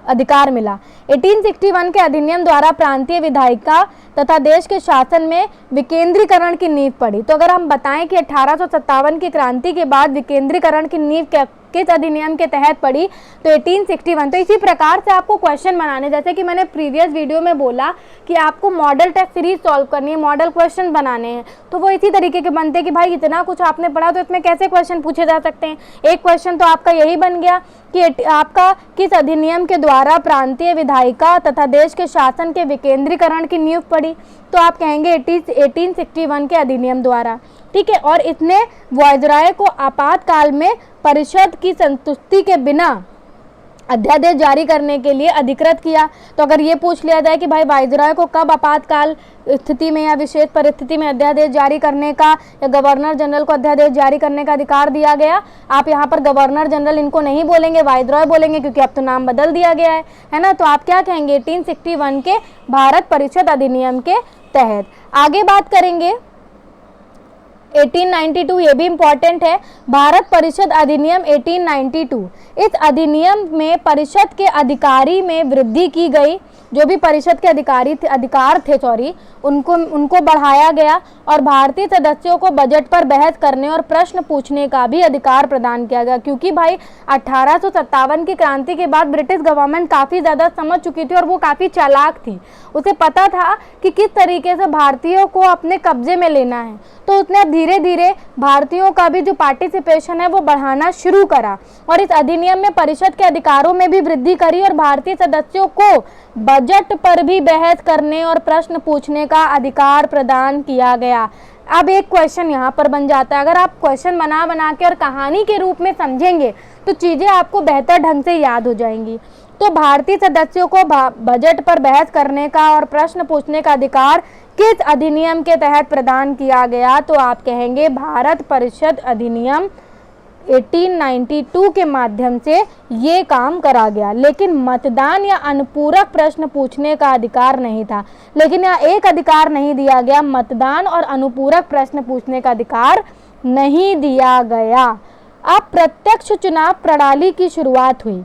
S1: अधिकार मिला। 1861 के अधिनियम द्वारा प्रांतीय विधायिका तथा देश के शासन में विकेंद्रीकरण की नींव पड़ी। तो अगर हम बताएं कि 1857 की क्रांति के बाद विकेंद्रीकरण की नींव किस अधिनियम के तहत पड़ी, तो 1861। तो इसी प्रकार से आपको क्वेश्चन बनाने, जैसे कि मैंने प्रीवियस वीडियो में बोला कि आपको मॉडल टेस्ट सीरीज सॉल्व करनी है, मॉडल क्वेश्चन बनाने हैं, तो वो इसी तरीके के बनते हैं कि भाई इतना कुछ आपने पढ़ा तो इसमें कैसे क्वेश्चन पूछे जा सकते हैं। एक क्वेश्चन तो आपका यही बन गया कि आपका किस अधिनियम के द्वारा प्रांतीय विधायिका तथा देश के शासन के विकेंद्रीकरण की नींव पड़ी, तो आप कहेंगे 1861 के अधिनियम द्वारा। ठीक है, और इसने वाइसरॉय को आपातकाल में परिषद की संतुष्टि के बिना अध्यादेश जारी करने के लिए अधिकृत किया। तो अगर ये पूछ लिया जाए कि भाई वाइसरॉय को कब आपातकाल स्थिति में या विशेष परिस्थिति में अध्यादेश जारी करने का या गवर्नर जनरल को अध्यादेश जारी करने का अधिकार दिया गया, आप यहाँ पर गवर्नर जनरल इनको नहीं बोलेंगे, वाइसरॉय बोलेंगे, क्योंकि अब तो नाम बदल दिया गया है ना। तो आप क्या कहेंगे? 1861 के भारत परिषद अधिनियम के तहत। आगे बात करेंगे 1892 ये भी इम्पॉर्टेंट है, भारत परिषद अधिनियम 1892। इस अधिनियम में परिषद के अधिकारी में वृद्धि की गई, जो भी परिषद के अधिकार थे उनको बढ़ाया गया और भारतीय सदस्यों को बजट पर बहस करने और प्रश्न पूछने का भी अधिकार प्रदान किया गया। क्योंकि भाई 1857 की क्रांति के बाद ब्रिटिश गवर्नमेंट काफ़ी ज़्यादा समझ चुकी थी और वो काफ़ी चालाक थी, उसे पता था कि किस तरीके से भारतीयों को अपने कब्जे में लेना है, तो उसने धीरे धीरे भारतीयों का भी जो पार्टिसिपेशन है वो बढ़ाना शुरू करा और इस अधिनियम में परिषद के अधिकारों में भी वृद्धि करी और भारतीय सदस्यों को बजट पर भी बहस करने और प्रश्न पूछने का अधिकार प्रदान किया गया। अब एक क्वेश्चन यहाँ पर बन जाता है, अगर आप क्वेश्चन बना के और कहानी के रूप में समझेंगे तो चीज़ें आपको बेहतर ढंग से याद हो जाएंगी। तो भारतीय सदस्यों को बजट पर बहस करने का और प्रश्न पूछने का अधिकार किस अधिनियम के तहत प्रदान किया गया, तो आप कहेंगे भारत परिषद अधिनियम 1892 के माध्यम से ये काम करा गया। लेकिन मतदान या अनुपूरक प्रश्न पूछने का अधिकार नहीं था, लेकिन यहाँ एक अधिकार नहीं दिया गया, मतदान और अनुपूरक प्रश्न पूछने का अधिकार नहीं दिया गया। अब प्रत्यक्ष चुनाव प्रणाली की शुरुआत हुई।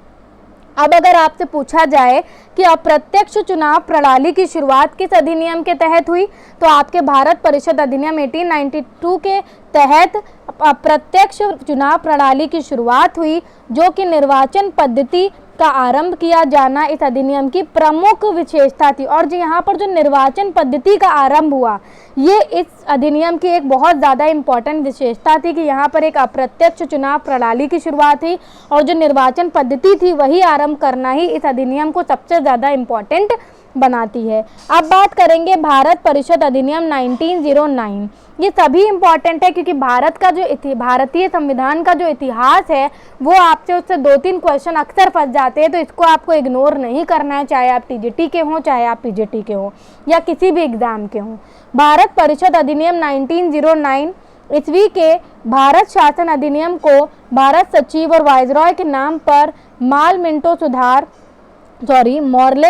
S1: अब अगर आपसे पूछा जाए कि अप्रत्यक्ष चुनाव प्रणाली की शुरुआत किस अधिनियम के तहत हुई, तो आपके भारत परिषद अधिनियम 1892 के तहत अप्रत्यक्ष चुनाव प्रणाली की शुरुआत हुई, जो कि निर्वाचन पद्धति का आरंभ किया जाना इस अधिनियम की प्रमुख विशेषता थी। और जो यहाँ पर जो निर्वाचन पद्धति का आरंभ हुआ, ये इस अधिनियम की एक बहुत ज़्यादा इम्पॉर्टेंट विशेषता थी कि यहाँ पर एक अप्रत्यक्ष चुनाव प्रणाली की शुरुआत हुई और जो निर्वाचन पद्धति थी वही आरंभ करना ही इस अधिनियम को सबसे ज़्यादा इम्पॉर्टेंट बनाती है। अब बात करेंगे भारत परिषद अधिनियम 1909। ये सभी इम्पॉर्टेंट है क्योंकि भारतीय संविधान का जो इतिहास है वो आपसे उससे 2-3 क्वेश्चन अक्सर फंस जाते हैं, तो इसको आपको इग्नोर नहीं करना है, चाहे आप टीजीटी के हों, चाहे आप पीजीटी के हों या किसी भी एग्ज़ाम के हों। भारत परिषद अधिनियम 1909 ईस्वी के भारत शासन अधिनियम को भारत सचिव और वायसरॉय के नाम पर मॉर्ले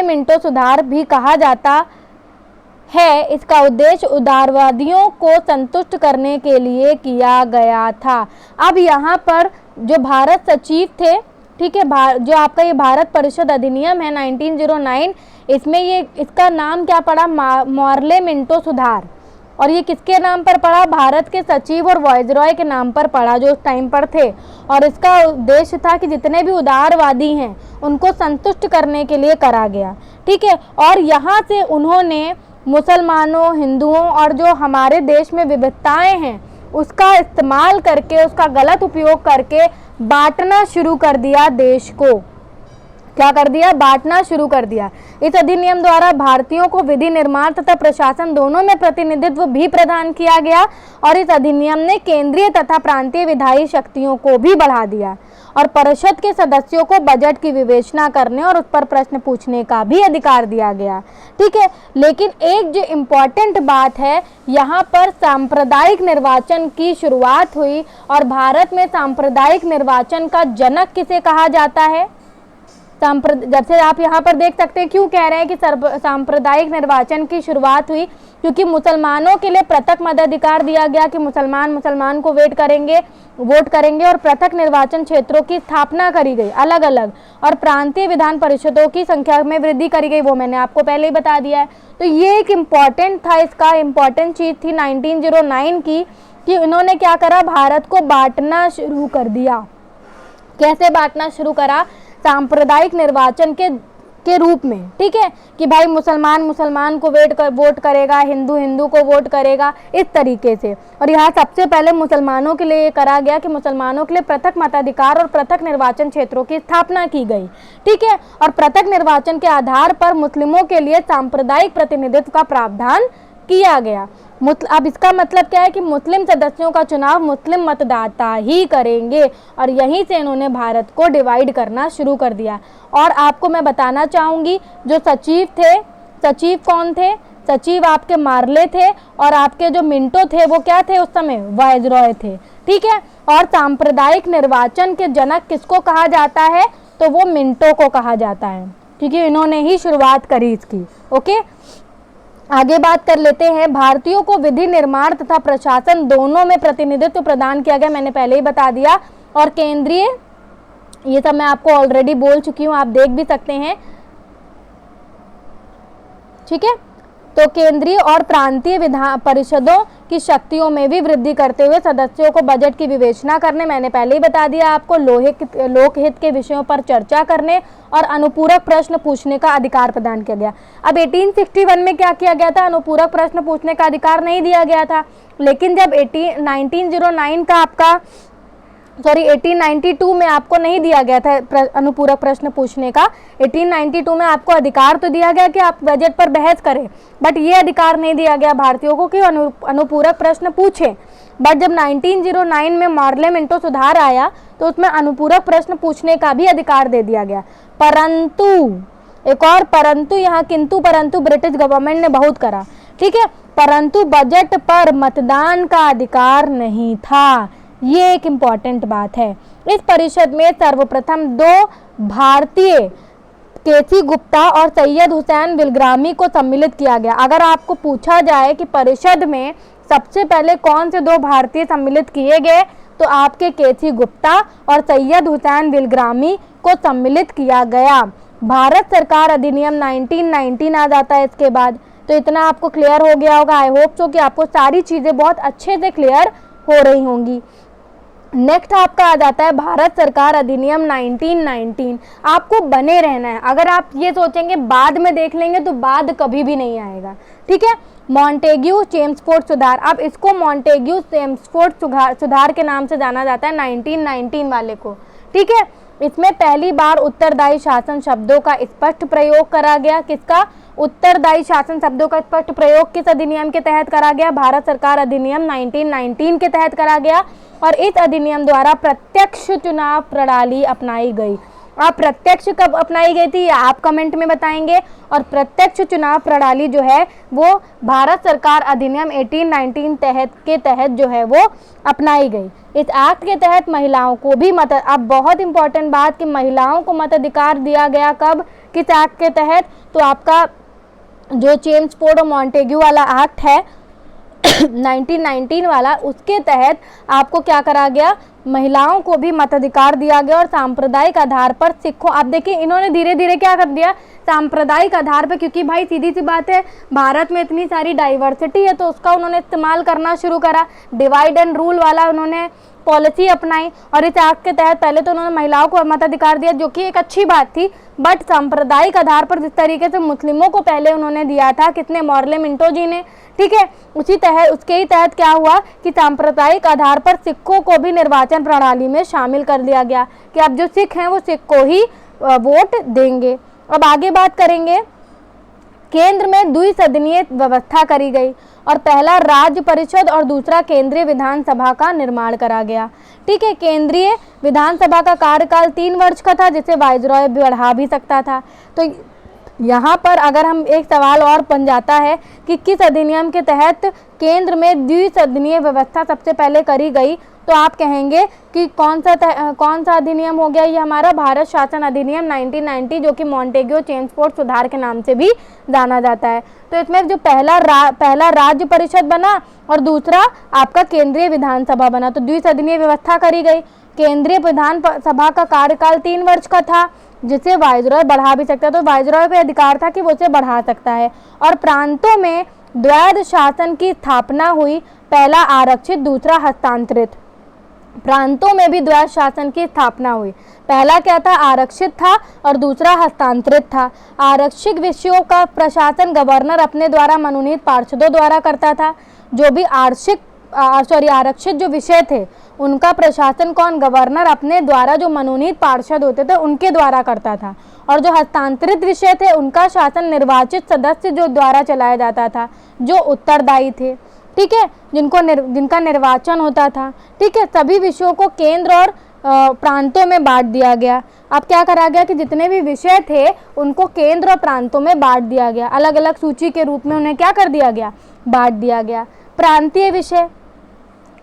S1: मिंटो सुधार भी कहा जाता है। इसका उद्देश्य उदारवादियों को संतुष्ट करने के लिए किया गया था। अब यहाँ पर जो भारत सचिव थे, ठीक है, जो आपका ये भारत परिषद अधिनियम है 1909, इसमें इसका नाम क्या पड़ा, मॉर्ले मिंटो सुधार, और ये किसके नाम पर पड़ा, भारत के सचिव और वायसरॉय के नाम पर पड़ा जो उस टाइम पर थे। और इसका उद्देश्य था कि जितने भी उदारवादी हैं उनको संतुष्ट करने के लिए करा गया, ठीक है। और यहाँ से उन्होंने मुसलमानों, हिंदुओं और जो हमारे देश में विविधताएं हैं उसका इस्तेमाल करके, उसका गलत उपयोग करके बांटना शुरू कर दिया देश को। क्या कर दिया, बांटना शुरू कर दिया। इस अधिनियम द्वारा भारतीयों को विधि निर्माण तथा प्रशासन दोनों में प्रतिनिधित्व भी प्रदान किया गया और इस अधिनियम ने केंद्रीय तथा प्रांतीय विधायी शक्तियों को भी बढ़ा दिया और परिषद के सदस्यों को बजट की विवेचना करने और उस पर प्रश्न पूछने का भी अधिकार दिया गया, ठीक है। लेकिन एक जो इम्पॉर्टेंट बात है, यहाँ पर सांप्रदायिक निर्वाचन की शुरुआत हुई और भारत में सांप्रदायिक निर्वाचन का जनक किसे कहा जाता है, जैसे आप यहाँ पर देख सकते हैं, क्यों कह रहे हैं कि सांप्रदायिक निर्वाचन की शुरुआत हुई, क्योंकि मुसलमानों के लिए पृथक मताधिकार दिया गया कि मुसलमान को वोट करेंगे और पृथक निर्वाचन क्षेत्रों की स्थापना करी गई अलग अलग, और प्रांतीय विधान परिषदों की संख्या में वृद्धि करी गई, वो मैंने आपको पहले ही बता दिया है। तो ये एक इम्पॉर्टेंट था, इसका इम्पॉर्टेंट चीज़ थी 1909 की कि इन्होंने क्या करा, भारत को बांटना शुरू कर दिया। कैसे बांटना शुरू करा, सांप्रदायिक निर्वाचन के रूप में, ठीक है, कि भाई मुसलमान को वोट करेगा, हिंदू को वोट करेगा, इस तरीके से। और यहाँ सबसे पहले मुसलमानों के लिए करा गया कि मुसलमानों के लिए पृथक मताधिकार और पृथक निर्वाचन क्षेत्रों की स्थापना की गई, ठीक है। और पृथक निर्वाचन के आधार पर मुस्लिमों के लिए सांप्रदायिक प्रतिनिधित्व का प्रावधान किया गया। अब इसका मतलब क्या है कि मुस्लिम सदस्यों का चुनाव मुस्लिम मतदाता ही करेंगे और यहीं से इन्होंने भारत को डिवाइड करना शुरू कर दिया। और आपको मैं बताना चाहूँगी, जो सचिव थे, सचिव कौन थे, सचिव आपके मार्ले थे और आपके जो मिंटो थे वो क्या थे उस समय, वायसरॉय थे, ठीक है। और सांप्रदायिक निर्वाचन के जनक किसको कहा जाता है, तो वो मिंटो को कहा जाता है, क्योंकि इन्होंने ही शुरुआत करी इसकी, ओके। आगे बात कर लेते हैं, भारतीयों को विधि निर्माण तथा प्रशासन दोनों में प्रतिनिधित्व प्रदान किया गया, मैंने पहले ही बता दिया। और केंद्रीय, ये सब मैं आपको ऑलरेडी बोल चुकी हूँ, आप देख भी सकते हैं, ठीक है। तो केंद्रीय और प्रांतीय विधान परिषदों की शक्तियों में भी वृद्धि करते हुए सदस्यों को बजट की विवेचना करने, मैंने पहले ही बता दिया आपको, लोकहित के विषयों पर चर्चा करने और अनुपूरक प्रश्न पूछने का अधिकार प्रदान किया गया। अब 1861 में क्या किया गया था, अनुपूरक प्रश्न पूछने का अधिकार नहीं दिया गया था, लेकिन जब 1909 का आपका 1892 में आपको नहीं दिया गया था अनुपूरक प्रश्न पूछने का। 1892 में आपको अधिकार तो दिया गया कि आप बजट पर बहस करें, बट ये अधिकार नहीं दिया गया भारतीयों को कि अनुपूरक प्रश्न पूछें। बट जब 1909 में मॉर्ले मिंटो सुधार आया तो उसमें अनुपूरक प्रश्न पूछने का भी अधिकार दे दिया गया। परंतु, एक और परंतु, यहाँ किंतु परंतु ब्रिटिश गवर्नमेंट ने बहुत करा, ठीक है, परंतु बजट पर मतदान का अधिकार नहीं था। ये एक इम्पॉर्टेंट बात है। इस परिषद में सर्वप्रथम 2 भारतीय, केसी गुप्ता और सैयद हुसैन बिलग्रामी को सम्मिलित किया गया। अगर आपको पूछा जाए कि परिषद में सबसे पहले कौन से 2 भारतीय सम्मिलित किए गए, तो आपके केसी गुप्ता और सैयद हुसैन बिलग्रामी को सम्मिलित किया गया। भारत सरकार अधिनियम 1919 आ जाता है इसके बाद। तो इतना आपको क्लियर हो गया होगा। आई होप सो कि आपको सारी चीज़ें बहुत अच्छे से क्लियर हो रही होंगी। नेक्स्ट आपका आ जाता है भारत सरकार अधिनियम 1919। आपको बने रहना है। अगर आप ये सोचेंगे बाद में देख लेंगे तो बाद कभी भी नहीं आएगा, ठीक है। मॉन्टेग्यू चेम्सफोर्ड सुधार, अब इसको मॉन्टेग्यू चेम्सफोर्ड सुधार के नाम से जाना जाता है 1919 वाले को, ठीक है। इसमें पहली बार उत्तरदायी शासन शब्दों का स्पष्ट प्रयोग करा गया। किसका? उत्तरदायी शासन शब्दों का स्पष्ट प्रयोग किस अधिनियम के तहत करा गया? भारत सरकार अधिनियम 1919 के तहत करा गया। और इस अधिनियम द्वारा प्रत्यक्ष चुनाव प्रणाली अपनाई गई। अब प्रत्यक्ष कब अपनाई गई थी आप कमेंट में बताएंगे। और प्रत्यक्ष चुनाव प्रणाली जो है वो भारत सरकार अधिनियम 1819 के तहत जो है वो अपनाई गई। इस एक्ट के तहत महिलाओं को भी मत, अब बहुत इंपॉर्टेंट बात कि महिलाओं को मताधिकार दिया गया कब, किस एक्ट के तहत? तो आपका जो चेम्सफोर्ड और मॉन्टेग्यू वाला एक्ट है 1919 वाला, उसके तहत आपको क्या करा गया? महिलाओं को भी मताधिकार दिया गया। और सांप्रदायिक आधार पर सिखों, आप देखिए इन्होंने धीरे धीरे क्या कर दिया, सांप्रदायिक आधार पर, क्योंकि भाई सीधी सी बात है भारत में इतनी सारी डाइवर्सिटी है तो उसका उन्होंने इस्तेमाल करना शुरू करा। डिवाइड एंड रूल वाला उन्होंने पॉलिसी अपनाई। और इस एक्ट के तहत पहले तो उन्होंने महिलाओं को मताधिकार दिया, जो कि एक अच्छी बात थी। बट सांप्रदायिक आधार पर जिस तरीके से मुस्लिमों को पहले उन्होंने दिया था, किसने? मॉर्ले मिंटो जी ने, ठीक है। उसके ही तहत क्या हुआ कि सांप्रदायिक आधार पर सिखों को भी निर्वाचन प्रणाली में शामिल कर दिया गया कि अब जो सिख हैं वो सिख को ही वोट देंगे। अब आगे बात करेंगे, केंद्र में द्विसदनीय व्यवस्था करी गई और पहला राज्य परिषद और दूसरा केंद्रीय विधानसभा का निर्माण करा गया, ठीक है। केंद्रीय विधानसभा का कार्यकाल 3 वर्ष का था, जिसे वाइसरॉय बढ़ा भी सकता था। तो यहाँ पर अगर हम एक सवाल और बन जाता है कि किस अधिनियम के तहत केंद्र में द्विसदनीय व्यवस्था सबसे पहले करी गई, तो आप कहेंगे कि कौन सा अधिनियम हो गया? ये हमारा भारत शासन अधिनियम 1990, जो कि मॉन्टेग्यू चेम्सफोर्ड सुधार के नाम से भी जाना जाता है। तो इसमें जो पहला राज्य परिषद बना और दूसरा आपका केंद्रीय विधानसभा बना, तो द्विसदनीय व्यवस्था करी गई। केंद्रीय विधानसभा का कार्यकाल 3 वर्ष का था, जिसे वाइसरॉय बढ़ा भी सकता है। तो वाइसरॉय पे अधिकार था कि वो उसे बढ़ा सकता है। और प्रांतों में द्वैध शासन की स्थापना हुई, पहला आरक्षित दूसरा हस्तांतरित। प्रांतों में भी द्वैध शासन की स्थापना हुई, पहला क्या था? आरक्षित था और दूसरा हस्तांतरित था। आरक्षित विषयों का प्रशासन गवर्नर अपने द्वारा मनोनीत पार्षदों द्वारा करता था। जो भी आरक्षित जो विषय थे उनका प्रशासन कौन? गवर्नर अपने द्वारा जो मनोनीत पार्षद होते थे उनके द्वारा करता था। और जो हस्तांतरित विषय थे उनका शासन निर्वाचित सदस्य जो द्वारा चलाया जाता था, जो उत्तरदायी थे, ठीक है, जिनका निर्वाचन होता था, ठीक है। सभी विषयों को केंद्र और प्रांतों में बांट दिया गया। अब क्या करा गया कि जितने भी विषय थे उनको केंद्र और प्रांतों में बांट दिया गया, अलग अलग सूची के रूप में उन्हें क्या कर दिया गया? बांट दिया गया। प्रांतीय विषय,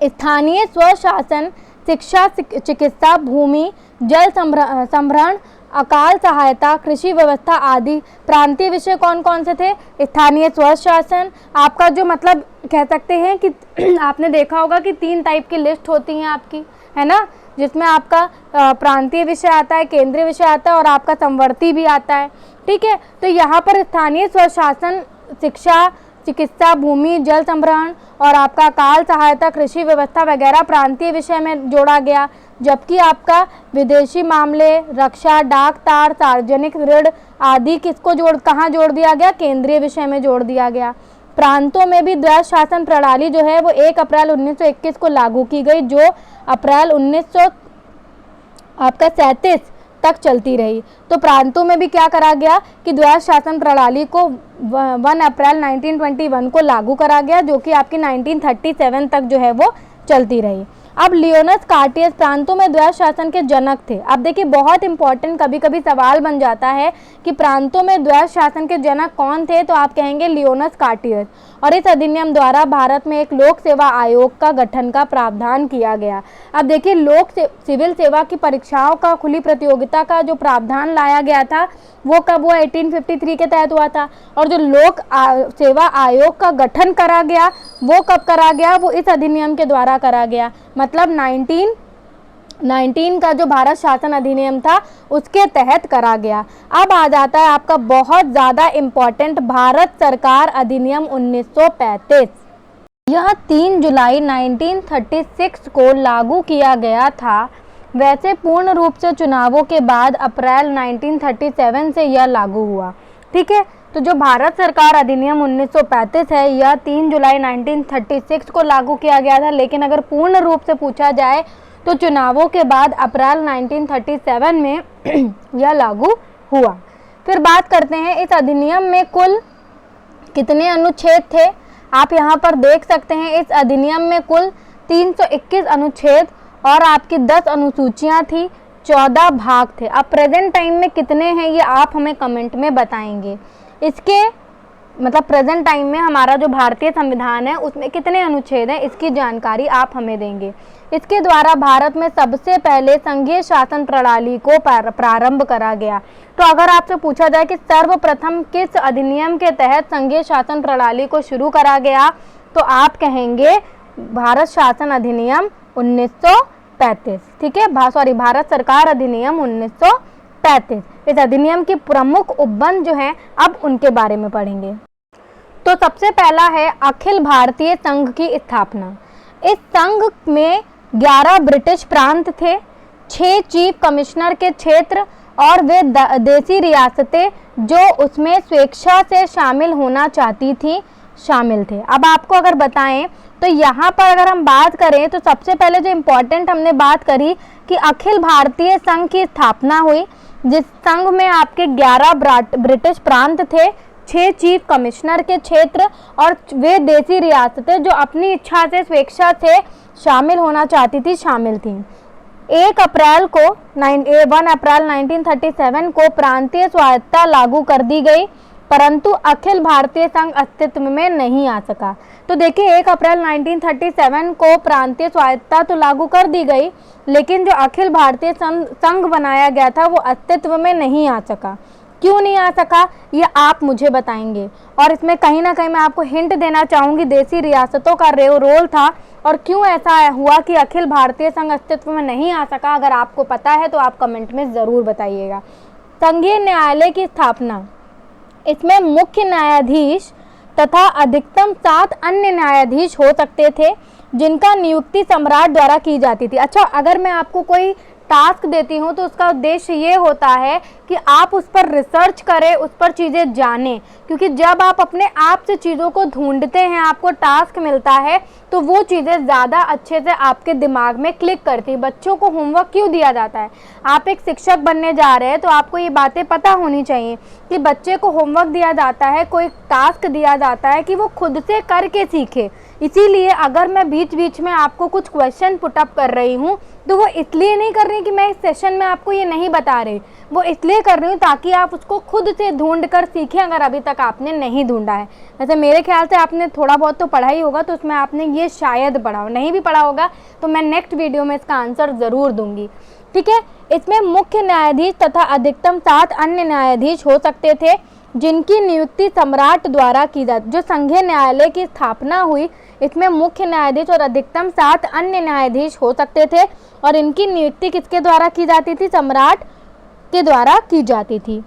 S1: स्थानीय स्वशासन, शिक्षा, चिकित्सा, भूमि, जल संभरण अकाल सहायता, कृषि व्यवस्था आदि। प्रांतीय विषय कौन कौन से थे? स्थानीय स्वशासन, आपका जो मतलब कह सकते हैं कि आपने देखा होगा कि 3 टाइप की लिस्ट होती हैं आपकी, है ना, जिसमें आपका प्रांतीय विषय आता है, केंद्रीय विषय आता है और आपका संवर्ती भी आता है। ठीक है, तो यहाँ पर स्थानीय स्वशासन, शिक्षा, चिकित्सा, भूमि, जल संग्रहण और आपका काल सहायता, कृषि व्यवस्था वगैरह प्रांतीय विषय में जोड़ा गया। जबकि आपका विदेशी मामले, रक्षा, डाक तार, सार्वजनिक ऋण आदि किसको कहाँ जोड़ दिया गया? केंद्रीय विषय में जोड़ दिया गया। प्रांतों में भी द्वैध शासन प्रणाली जो है वो 1 अप्रैल 1921 को लागू की गई, जो अप्रैल 1937 तक चलती रही। तो प्रांतों में भी क्या करा गया कि द्वैध शासन प्रणाली को 1 अप्रैल 1921 को लागू करा गया, जो कि आपकी 1937 तक जो है वो चलती रही। अब लियोनस कार्टियस प्रांतों में द्वैध शासन के जनक थे। अब देखिए बहुत इंपॉर्टेंट कभी कभी सवाल बन जाता है कि प्रांतों में द्वैध शासन के जनक कौन थे, तो आप कहेंगे लियोनस कार्टियस। और इस अधिनियम द्वारा भारत में एक लोक सेवा आयोग का गठन का प्रावधान किया गया। अब देखिए सिविल सेवा की परीक्षाओं का खुली प्रतियोगिता का जो प्रावधान लाया गया था वो कब हुआ? 1853 के तहत हुआ था। और जो लोक सेवा आयोग का गठन करा गया वो कब करा गया? वो इस अधिनियम के द्वारा करा गया। मतलब 1919 का जो भारत शासन अधिनियम था उसके तहत करा गया। अब आ जाता है आपका बहुत ज़्यादा इम्पॉर्टेंट भारत सरकार अधिनियम 1935। यह 3 जुलाई 1936 को लागू किया गया था। वैसे पूर्ण रूप से चुनावों के बाद अप्रैल 1937 से यह लागू हुआ। ठीक है, तो जो भारत सरकार अधिनियम 1935 है यह 3 जुलाई 1936 को लागू किया गया था, लेकिन अगर पूर्ण रूप से पूछा जाए तो चुनावों के बाद अप्रैल 1937 में यह लागू हुआ। फिर बात करते हैं इस अधिनियम में कुल कितने अनुच्छेद थे। आप यहाँ पर देख सकते हैं इस अधिनियम में कुल 321 अनुच्छेद और आपकी 10 अनुसूचियाँ थी, 14 भाग थे। अब प्रेजेंट टाइम में कितने हैं ये आप हमें कमेंट में बताएंगे। इसके मतलब प्रेजेंट टाइम में हमारा जो भारतीय संविधान है उसमें कितने अनुच्छेद हैं इसकी जानकारी आप हमें देंगे। इसके द्वारा भारत में सबसे पहले संघीय शासन प्रणाली को प्रारंभ करा गया। तो अगर आपसे पूछा जाए कि सर्वप्रथम किस अधिनियम के तहत संघीय शासन प्रणाली को शुरू करा गया, तो आप कहेंगे भारत शासन अधिनियम 1935। ठीक है, भारत सरकार अधिनियम 1935। इस अधिनियम की प्रमुख उपबंध जो हैं अब उनके बारे में पढ़ेंगे। तो सबसे पहला है अखिल भारतीय संघ की स्थापना। इस संघ में 11 ब्रिटिश प्रांत थे, 6 चीफ कमिश्नर के क्षेत्र और वे देसी रियासतें जो उसमें स्वेच्छा से शामिल होना चाहती थी शामिल थे। अब आपको अगर बताएं तो यहाँ पर अगर हम बात करें तो सबसे पहले जो इम्पोर्टेंट हमने बात करी कि अखिल भारतीय संघ की स्थापना हुई, जिस संघ में आपके 11 ब्रिटिश प्रांत थे, 6 चीफ कमिश्नर के क्षेत्र और वे देसी रियासतें जो अपनी इच्छा से स्वेच्छा से शामिल होना चाहती थी शामिल थीं। 1 अप्रैल 1937 को प्रांतीय स्वायत्तता लागू कर दी गई, परंतु अखिल भारतीय संघ अस्तित्व में नहीं आ सका। तो देखिए 1 अप्रैल 1937 को प्रांतीय स्वायत्तता तो लागू कर दी गई, लेकिन जो अखिल भारतीय संघ बनाया गया था वो अस्तित्व में नहीं आ सका। क्यों नहीं आ सका ये आप मुझे बताएंगे। और इसमें कहीं ना कहीं मैं आपको हिंट देना चाहूँगी, देसी रियासतों का रोल था और क्यों ऐसा हुआ कि अखिल भारतीय संघ अस्तित्व में नहीं आ सका। अगर आपको पता है तो आप कमेंट में ज़रूर बताइएगा। संघीय न्यायालय की स्थापना, इसमें मुख्य न्यायाधीश तथा अधिकतम 7 अन्य न्यायाधीश हो सकते थे जिनका नियुक्ति सम्राट द्वारा की जाती थी। अच्छा, अगर मैं आपको कोई टास्क देती हूँ तो उसका उद्देश्य ये होता है कि आप उस पर रिसर्च करें, उस पर चीज़ें जानें, क्योंकि जब आप अपने आप से चीज़ों को ढूंढते हैं, आपको टास्क मिलता है तो वो चीज़ें ज़्यादा अच्छे से आपके दिमाग में क्लिक करती हैं। बच्चों को होमवर्क क्यों दिया जाता है? आप एक शिक्षक बनने जा रहे हैं तो आपको ये बातें पता होनी चाहिए कि बच्चे को होमवर्क दिया जाता है, कोई टास्क दिया जाता है कि वो खुद से करके सीखे। इसीलिए अगर मैं बीच बीच में आपको कुछ क्वेश्चन पुटअप कर रही हूँ तो वो इसलिए नहीं कर रही कि मैं इस सेशन में आपको ये नहीं बता रही, वो इसलिए कर रही हूँ ताकि आप उसको खुद से ढूंढ कर सीखें, अगर अभी तक आपने नहीं ढूंढा है। वैसे मेरे ख्याल से आपने थोड़ा बहुत तो पढ़ा ही होगा, तो उसमें आपने ये शायद पढ़ा हो, नहीं भी पढ़ा होगा तो मैं नेक्स्ट वीडियो में इसका आंसर ज़रूर दूंगी। ठीक है, इसमें मुख्य न्यायाधीश तथा अधिकतम 7 अन्य न्यायाधीश हो सकते थे जिनकी नियुक्ति सम्राट द्वारा की जाती। जो संघीय न्यायालय की स्थापना हुई, इसमें मुख्य न्यायाधीश और अधिकतम 7 अन्य न्यायाधीश हो सकते थे और इनकी नियुक्ति किसके द्वारा की जाती थी? सम्राट के द्वारा की जाती थी।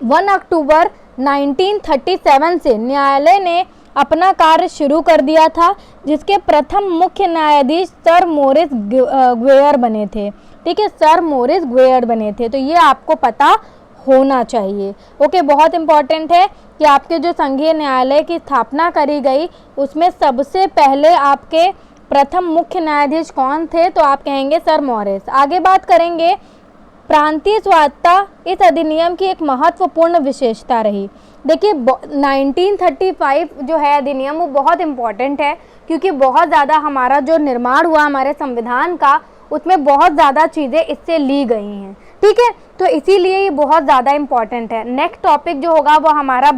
S1: 1 अक्टूबर 1937 से न्यायालय ने अपना कार्य शुरू कर दिया था, जिसके प्रथम मुख्य न्यायाधीश सर मोरिस ग्वेयर बने थे। ठीक है, सर मोरिस ग्वेयर बने थे, तो ये आपको पता होना चाहिए। ओके, बहुत इंपॉर्टेंट है कि आपके जो संघीय न्यायालय की स्थापना करी गई उसमें सबसे पहले आपके प्रथम मुख्य न्यायाधीश कौन थे? तो आप कहेंगे सर मोरिस। आगे बात करेंगे, प्रांतीय स्वायत्तता इस अधिनियम की एक महत्वपूर्ण विशेषता रही। देखिए 1935 जो है अधिनियम, वो बहुत इम्पॉर्टेंट है क्योंकि बहुत ज़्यादा हमारा जो निर्माण हुआ हमारे संविधान का, उसमें बहुत ज़्यादा चीज़ें इससे ली गई हैं। ठीक है, तो इसीलिए ये बहुत ज़्यादा इम्पॉर्टेंट है। नेक्स्ट टॉपिक जो होगा वो हमारा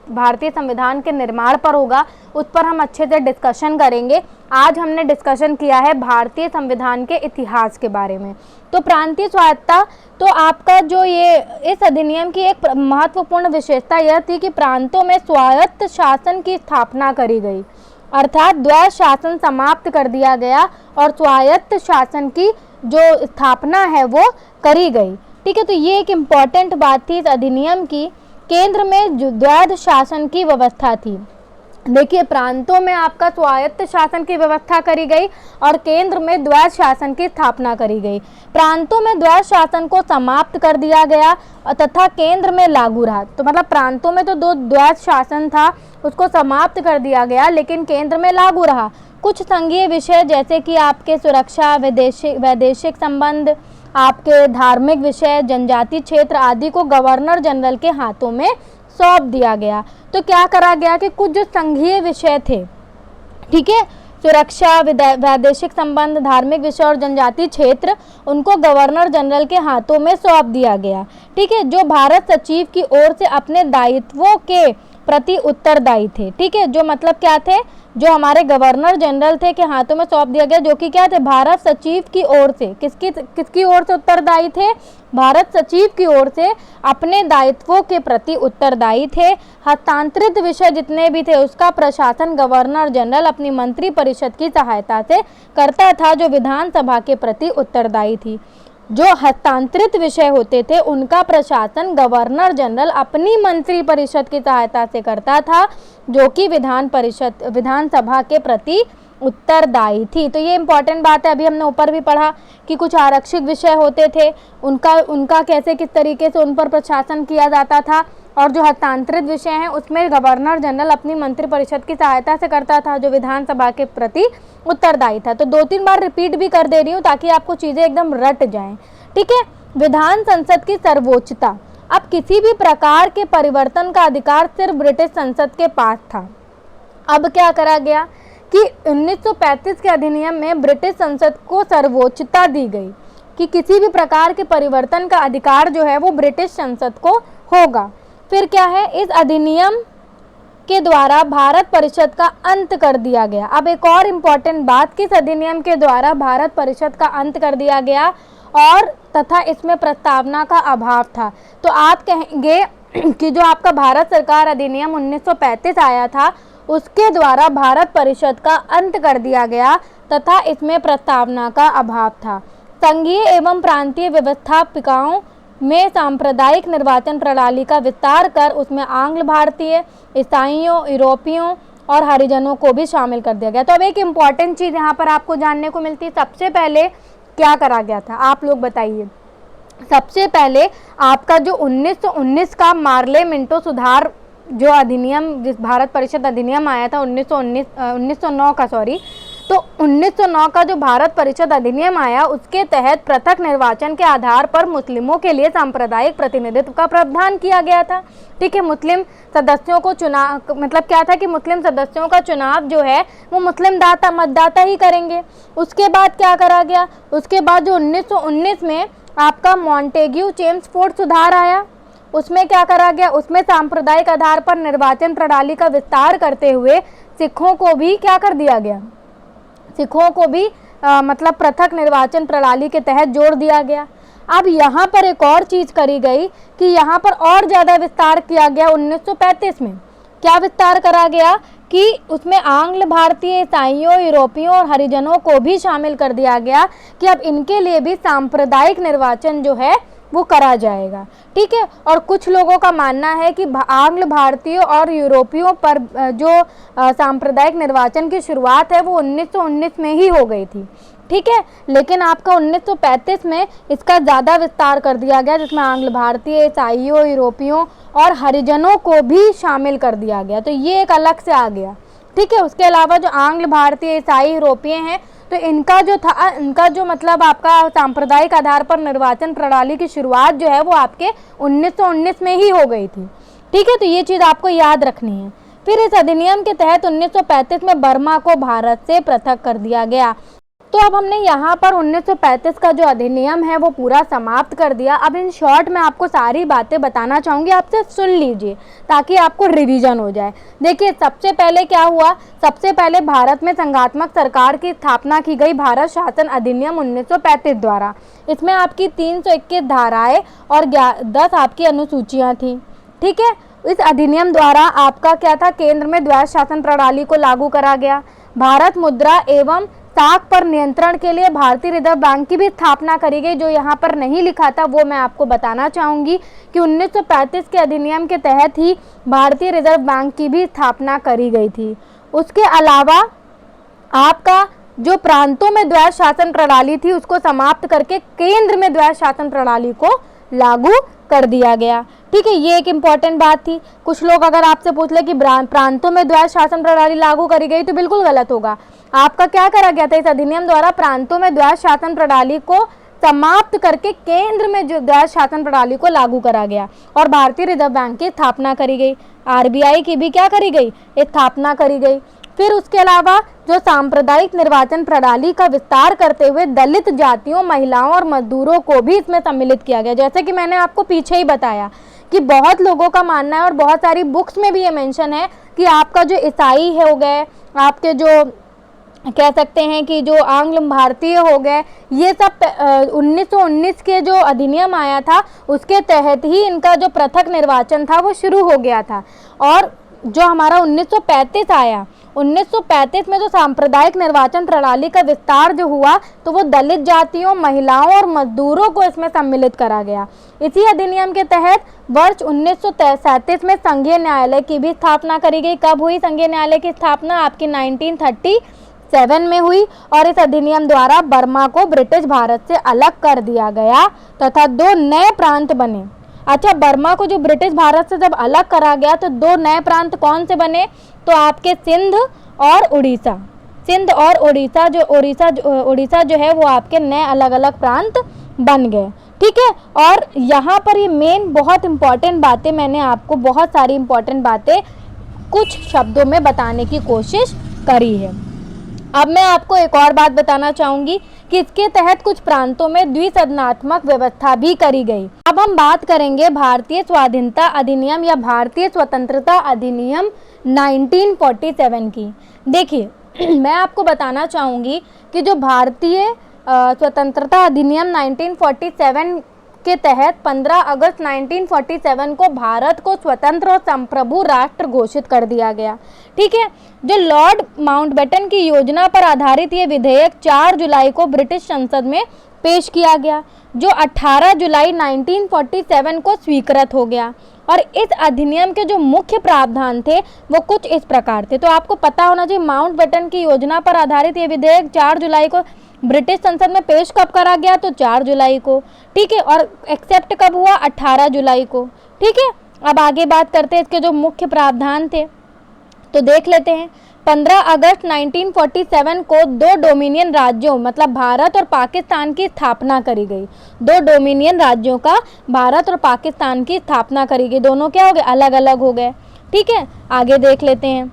S1: भारतीय संविधान के निर्माण पर होगा, उस पर हम अच्छे से डिस्कशन करेंगे। आज हमने डिस्कशन किया है भारतीय संविधान के इतिहास के बारे में। तो प्रांतीय स्वायत्तता, तो आपका जो ये इस अधिनियम की एक महत्वपूर्ण विशेषता यह थी कि प्रांतों में स्वायत्त शासन की स्थापना करी गई, अर्थात द्वैध शासन समाप्त कर दिया गया और स्वायत्त शासन की जो स्थापना है वो करी गई। ठीक है, तो ये एक इम्पॉर्टेंट बात थी इस अधिनियम की। केंद्र में द्वैध शासन की व्यवस्था थी। देखिए प्रांतों में आपका स्वायत्त शासन की व्यवस्था करी गई और केंद्र में द्वैध शासन की स्थापना करी गई। प्रांतों में द्वैध शासन को समाप्त कर दिया गया तथा केंद्र में लागू रहा। तो मतलब प्रांतों में तो दो द्वैध शासन था, उसको समाप्त कर दिया गया, लेकिन केंद्र में लागू रहा। कुछ संघीय विषय जैसे कि आपके सुरक्षा, वैदेशिक संबंध, आपके धार्मिक विषय, जनजाति क्षेत्र आदि को गवर्नर जनरल के हाथों में सौंप दिया गया। तो क्या करा गया कि कुछ जो संघीय विषय थे, ठीक है, सुरक्षा, वैदेशिक संबंध, धार्मिक विषय और जनजाति क्षेत्र, उनको गवर्नर जनरल के हाथों में सौंप दिया गया। ठीक है, जो भारत सचिव की ओर से अपने दायित्वों के प्रति उत्तरदायी थे। ठीक है, जो मतलब क्या थे, जो हमारे गवर्नर जनरल थे के हाथों में सौंप दिया गया, जो कि क्या थे, भारत सचिव की ओर से। किसकी ओर से उत्तरदायी थे? भारत सचिव की ओर से अपने दायित्वों के प्रति उत्तरदायी थे। हस्तांतरित विषय जितने भी थे उसका प्रशासन गवर्नर जनरल अपनी मंत्री परिषद की सहायता से करता था, जो विधानसभा के प्रति उत्तरदायी थी। जो हस्तांतरित विषय होते थे उनका प्रशासन गवर्नर जनरल अपनी मंत्री परिषद की सहायता से करता था, जो कि विधानसभा के प्रति उत्तरदायी थी। तो ये इंपॉर्टेंट बात है। अभी हमने ऊपर भी पढ़ा कि कुछ आरक्षित विषय होते थे, उनका कैसे किस तरीके से उन पर प्रशासन किया जाता था, और जो हस्तांतरित विषय हैं उसमें गवर्नर जनरल अपनी मंत्री परिषद की सहायता से करता था, जो विधानसभा के प्रति उत्तरदायी था। तो 2-3 बार रिपीट भी कर दे रही हूँ ताकि आपको चीज़ें एकदम रट जाएं। ठीक है, विधान संसद की सर्वोच्चता। अब किसी भी प्रकार के परिवर्तन का अधिकार सिर्फ ब्रिटिश संसद के पास था। अब क्या करा गया कि 1935 के अधिनियम में ब्रिटिश संसद को सर्वोच्चता दी गई कि किसी भी प्रकार के परिवर्तन का अधिकार जो है वो ब्रिटिश संसद को होगा। फिर क्या है, इस अधिनियम के द्वारा भारत परिषद का अंत कर दिया गया। अब एक और इम्पॉर्टेंट बात, किस अधिनियम के द्वारा भारत परिषद का अंत कर दिया गया और तथा इसमें प्रस्तावना का अभाव था। तो आप कहेंगे कि जो आपका भारत सरकार अधिनियम 1935 आया था उसके द्वारा भारत परिषद का अंत कर दिया गया तथा इसमें प्रस्तावना का अभाव था। संघीय एवं प्रांतीय व्यवस्थापिकाओं में सांप्रदायिक निर्वाचन प्रणाली का विस्तार कर उसमें आंग्ल भारतीय, ईसाइयों, यूरोपियों और हरिजनों को भी शामिल कर दिया गया। तो अब एक इम्पॉर्टेंट चीज़ यहाँ पर आपको जानने को मिलती है, सबसे पहले क्या करा गया था, आप लोग बताइए। सबसे पहले आपका जो 1919 का मार्ले मिंटो सुधार जो अधिनियम, जिस भारत परिषद अधिनियम आया था 1909 का, तो 1909 का जो भारत परिषद अधिनियम आया उसके तहत पृथक निर्वाचन के आधार पर मुस्लिमों के लिए सांप्रदायिक प्रतिनिधित्व का प्रावधान किया गया था। ठीक है, मुस्लिम सदस्यों को चुनाव, मतलब क्या था कि मुस्लिम सदस्यों का चुनाव जो है वो मुस्लिम मतदाता ही करेंगे। उसके बाद क्या करा गया, उसके बाद जो 1919 में आपका मॉन्टेग्यू चेम्सफोर्ड सुधार आया, उसमें क्या करा गया, उसमें सांप्रदायिक आधार पर निर्वाचन प्रणाली का विस्तार करते हुए सिखों को भी क्या कर दिया गया, सिखों को भी मतलब पृथक निर्वाचन प्रणाली के तहत जोड़ दिया गया। अब यहाँ पर एक और चीज़ करी गई कि यहाँ पर और ज़्यादा विस्तार किया गया 1935 में। क्या विस्तार करा गया कि उसमें आंग्ल भारतीय, ईसाइयों, यूरोपियों और हरिजनों को भी शामिल कर दिया गया कि अब इनके लिए भी सांप्रदायिक निर्वाचन जो है वो करा जाएगा। ठीक है, और कुछ लोगों का मानना है कि आंग्ल भारतीयों और यूरोपियों पर जो सांप्रदायिक निर्वाचन की शुरुआत है वो 1919 में ही हो गई थी। ठीक है, लेकिन आपका 1935 में इसका ज़्यादा विस्तार कर दिया गया, जिसमें आंग्ल भारतीय, ईसाइयों, यूरोपियों और हरिजनों को भी शामिल कर दिया गया। तो ये एक अलग से आ गया। ठीक है, उसके अलावा जो आंग्ल भारतीय, ईसाई, यूरोपीय हैं तो इनका जो था, इनका जो मतलब आपका सांप्रदायिक आधार पर निर्वाचन प्रणाली की शुरुआत जो है वो आपके 1919 में ही हो गई थी। ठीक है, तो ये चीज़ आपको याद रखनी है। फिर इस अधिनियम के तहत 1935 में बर्मा को भारत से पृथक कर दिया गया। तो अब हमने यहाँ पर 1935 का जो अधिनियम है वो पूरा समाप्त कर दिया। अब इन शॉर्ट में आपको सारी बातें बताना चाहूँगी, आपसे सुन लीजिए ताकि आपको रिवीजन हो जाए। देखिए, सबसे पहले क्या हुआ, सबसे पहले भारत में संघात्मक सरकार की स्थापना की गई भारत शासन अधिनियम 1935 द्वारा। इसमें आपकी 321 धाराएँ और 10 आपकी अनुसूचियाँ थी। ठीक है, इस अधिनियम द्वारा आपका क्या था, केंद्र में द्वैध शासन प्रणाली को लागू करा गया। भारत मुद्रा एवं साख पर नियंत्रण के लिए भारतीय रिजर्व बैंक की भी स्थापना करी गई। जो यहाँ पर नहीं लिखा था वो मैं आपको बताना चाहूँगी कि 1935 के अधिनियम के तहत ही भारतीय रिजर्व बैंक की भी स्थापना करी गई थी। उसके अलावा आपका जो प्रांतों में द्वैध शासन प्रणाली थी उसको समाप्त करके केंद्र में द्वैध शासन प्रणाली को लागू कर दिया गया। ठीक है, ये एक इम्पॉर्टेंट बात थी। कुछ लोग अगर आपसे पूछ ले कि प्रांतों में द्वैध शासन प्रणाली लागू करी गई तो बिल्कुल गलत होगा। आपका क्या करा गया था, इस अधिनियम द्वारा प्रांतों में द्वैध शासन प्रणाली को समाप्त करके केंद्र में जो द्वैध शासन प्रणाली को लागू करा गया और भारतीय रिजर्व बैंक की स्थापना करी गई। आरबीआई की भी क्या करी गई, स्थापना करी गई। फिर उसके अलावा जो सांप्रदायिक निर्वाचन प्रणाली का विस्तार करते हुए दलित जातियों, महिलाओं और मजदूरों को भी इसमें सम्मिलित किया गया। जैसे कि मैंने आपको पीछे ही बताया कि बहुत लोगों का मानना है और बहुत सारी बुक्स में भी ये मेंशन है कि आपका जो ईसाई हो गए, आपके जो कह सकते हैं कि जो आंग्ल भारतीय हो गए, ये सब 1919 के जो अधिनियम आया था उसके तहत ही इनका जो पृथक निर्वाचन था वो शुरू हो गया था। और जो हमारा 1935 आया, 1935 में जो सांप्रदायिक निर्वाचन प्रणाली का विस्तार जो हुआ तो वो दलित जातियों, महिलाओं और मजदूरों को इसमें सम्मिलित करा गया। इसी अधिनियम के तहत वर्ष 1937 में संघीय न्यायालय की भी स्थापना करी गई। कब हुई संघीय न्यायालय की स्थापना, आपकी 1937 में हुई। और इस अधिनियम द्वारा बर्मा को ब्रिटिश भारत से अलग कर दिया गया तथा 2 नए प्रांत बने। अच्छा, बर्मा को जो ब्रिटिश भारत से जब अलग करा गया तो 2 नए प्रांत कौन से बने, तो आपके सिंध और उड़ीसा। सिंध और उड़ीसा जो है वो आपके नए अलग अलग प्रांत बन गए। ठीक है, और यहाँ पर ये मेन बहुत इंपॉर्टेंट बातें, मैंने आपको बहुत सारी इंपॉर्टेंट बातें कुछ शब्दों में बताने की कोशिश करी है। अब मैं आपको एक और बात बताना चाहूँगी कि इसके तहत कुछ प्रांतों में द्विसदनात्मक व्यवस्था भी करी गई। अब हम बात करेंगे भारतीय स्वाधीनता अधिनियम या भारतीय स्वतंत्रता अधिनियम 1947 की। देखिए, मैं आपको बताना चाहूँगी कि जो भारतीय स्वतंत्रता अधिनियम 1947 के तहत 15 अगस्त 1947 को भारत को स्वतंत्र और संप्रभु राष्ट्र घोषित कर दिया गया। ठीक है, जो लॉर्ड माउंटबेटन की योजना पर आधारित ये विधेयक 4 जुलाई को ब्रिटिश संसद में पेश किया गया, जो 18 जुलाई 1947 को स्वीकृत हो गया। और इस अधिनियम के जो मुख्य प्रावधान थे वो कुछ इस प्रकार थे। तो आपको पता होना चाहिए, माउंटबेटन की योजना पर आधारित ये विधेयक 4 जुलाई को ब्रिटिश संसद में पेश कब करा गया, तो 4 जुलाई को। ठीक है, और एक्सेप्ट कब हुआ, 18 जुलाई को। ठीक है, अब आगे बात करते हैं इसके जो मुख्य प्रावधान थे। तो देख लेते हैं। 15 अगस्त 1947 को दो डोमिनियन राज्यों मतलब भारत और पाकिस्तान की स्थापना करी गई। दो डोमिनियन राज्यों का भारत और पाकिस्तान की स्थापना करी गई। दोनों क्या हो गए, अलग अलग हो गए। ठीक है, आगे देख लेते हैं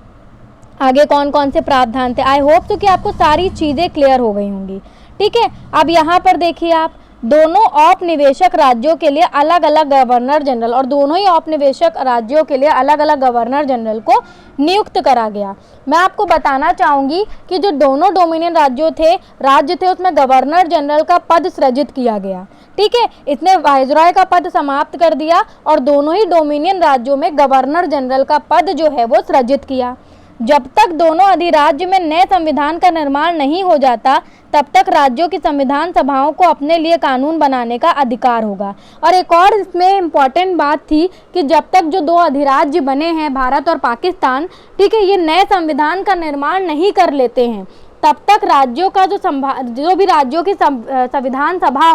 S1: आगे कौन कौन से प्रावधान थे। आई होप तो कि आपको सारी चीज़ें क्लियर हो गई होंगी। ठीक है, अब यहाँ पर देखिए आप, दोनों औपनिवेशक राज्यों के लिए अलग अलग गवर्नर जनरल और दोनों ही औपनिवेशक राज्यों के लिए अलग अलग गवर्नर जनरल को नियुक्त करा गया। मैं आपको बताना चाहूँगी कि जो दोनों डोमिनियन राज्य थे उसमें गवर्नर जनरल का पद सृजित किया गया। ठीक है, इसने वाइसरॉय का पद समाप्त कर दिया और दोनों ही डोमिनियन राज्यों में गवर्नर जनरल का पद जो है वो सृजित किया। जब तक दोनों अधिराज्य में नए संविधान का निर्माण नहीं हो जाता तब तक राज्यों की संविधान सभाओं को अपने लिए कानून बनाने का अधिकार होगा। और एक और इसमें इम्पॉर्टेंट बात थी कि जब तक जो दो अधिराज्य बने हैं भारत और पाकिस्तान, ठीक है, ये नए संविधान का निर्माण नहीं कर लेते हैं तब तक राज्यों का जो भी राज्यों की संविधान सभा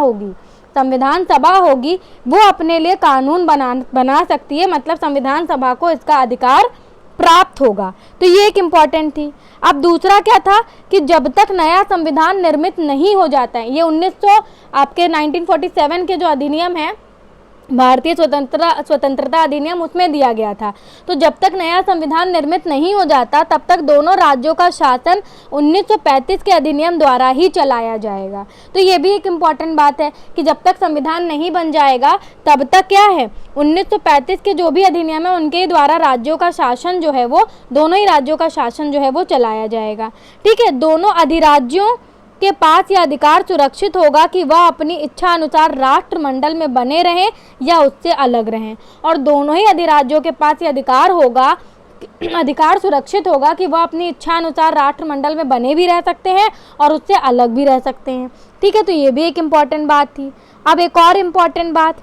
S1: होगी वो अपने लिए कानून बना सकती है, मतलब संविधान सभा को इसका अधिकार प्राप्त होगा। तो ये एक इम्पॉर्टेंट थी। अब दूसरा क्या था कि जब तक नया संविधान निर्मित नहीं हो जाता है, ये 1947 के जो अधिनियम है भारतीय स्वतंत्रता अधिनियम उसमें दिया गया था। तो जब तक नया संविधान निर्मित नहीं हो जाता तब तक दोनों राज्यों का शासन 1935 के अधिनियम द्वारा ही चलाया जाएगा। तो ये भी एक इम्पॉर्टेंट बात है कि जब तक संविधान नहीं बन जाएगा तब तक क्या है, 1935 के जो भी अधिनियम है उनके द्वारा राज्यों का शासन जो है वो, दोनों ही राज्यों का शासन जो है वो चलाया जाएगा। ठीक है, दोनों अधिराज्यों के पास यह अधिकार सुरक्षित होगा कि वह अपनी इच्छा अनुसार राष्ट्रमंडल में बने रहें या उससे अलग रहें। और दोनों ही अधिराज्यों के पास यह अधिकार सुरक्षित होगा कि वह अपनी इच्छा अनुसार राष्ट्रमंडल में बने भी रह सकते हैं और उससे अलग भी रह सकते हैं। ठीक है, तो ये भी एक इम्पॉर्टेंट बात थी। अब एक और इम्पॉर्टेंट बात,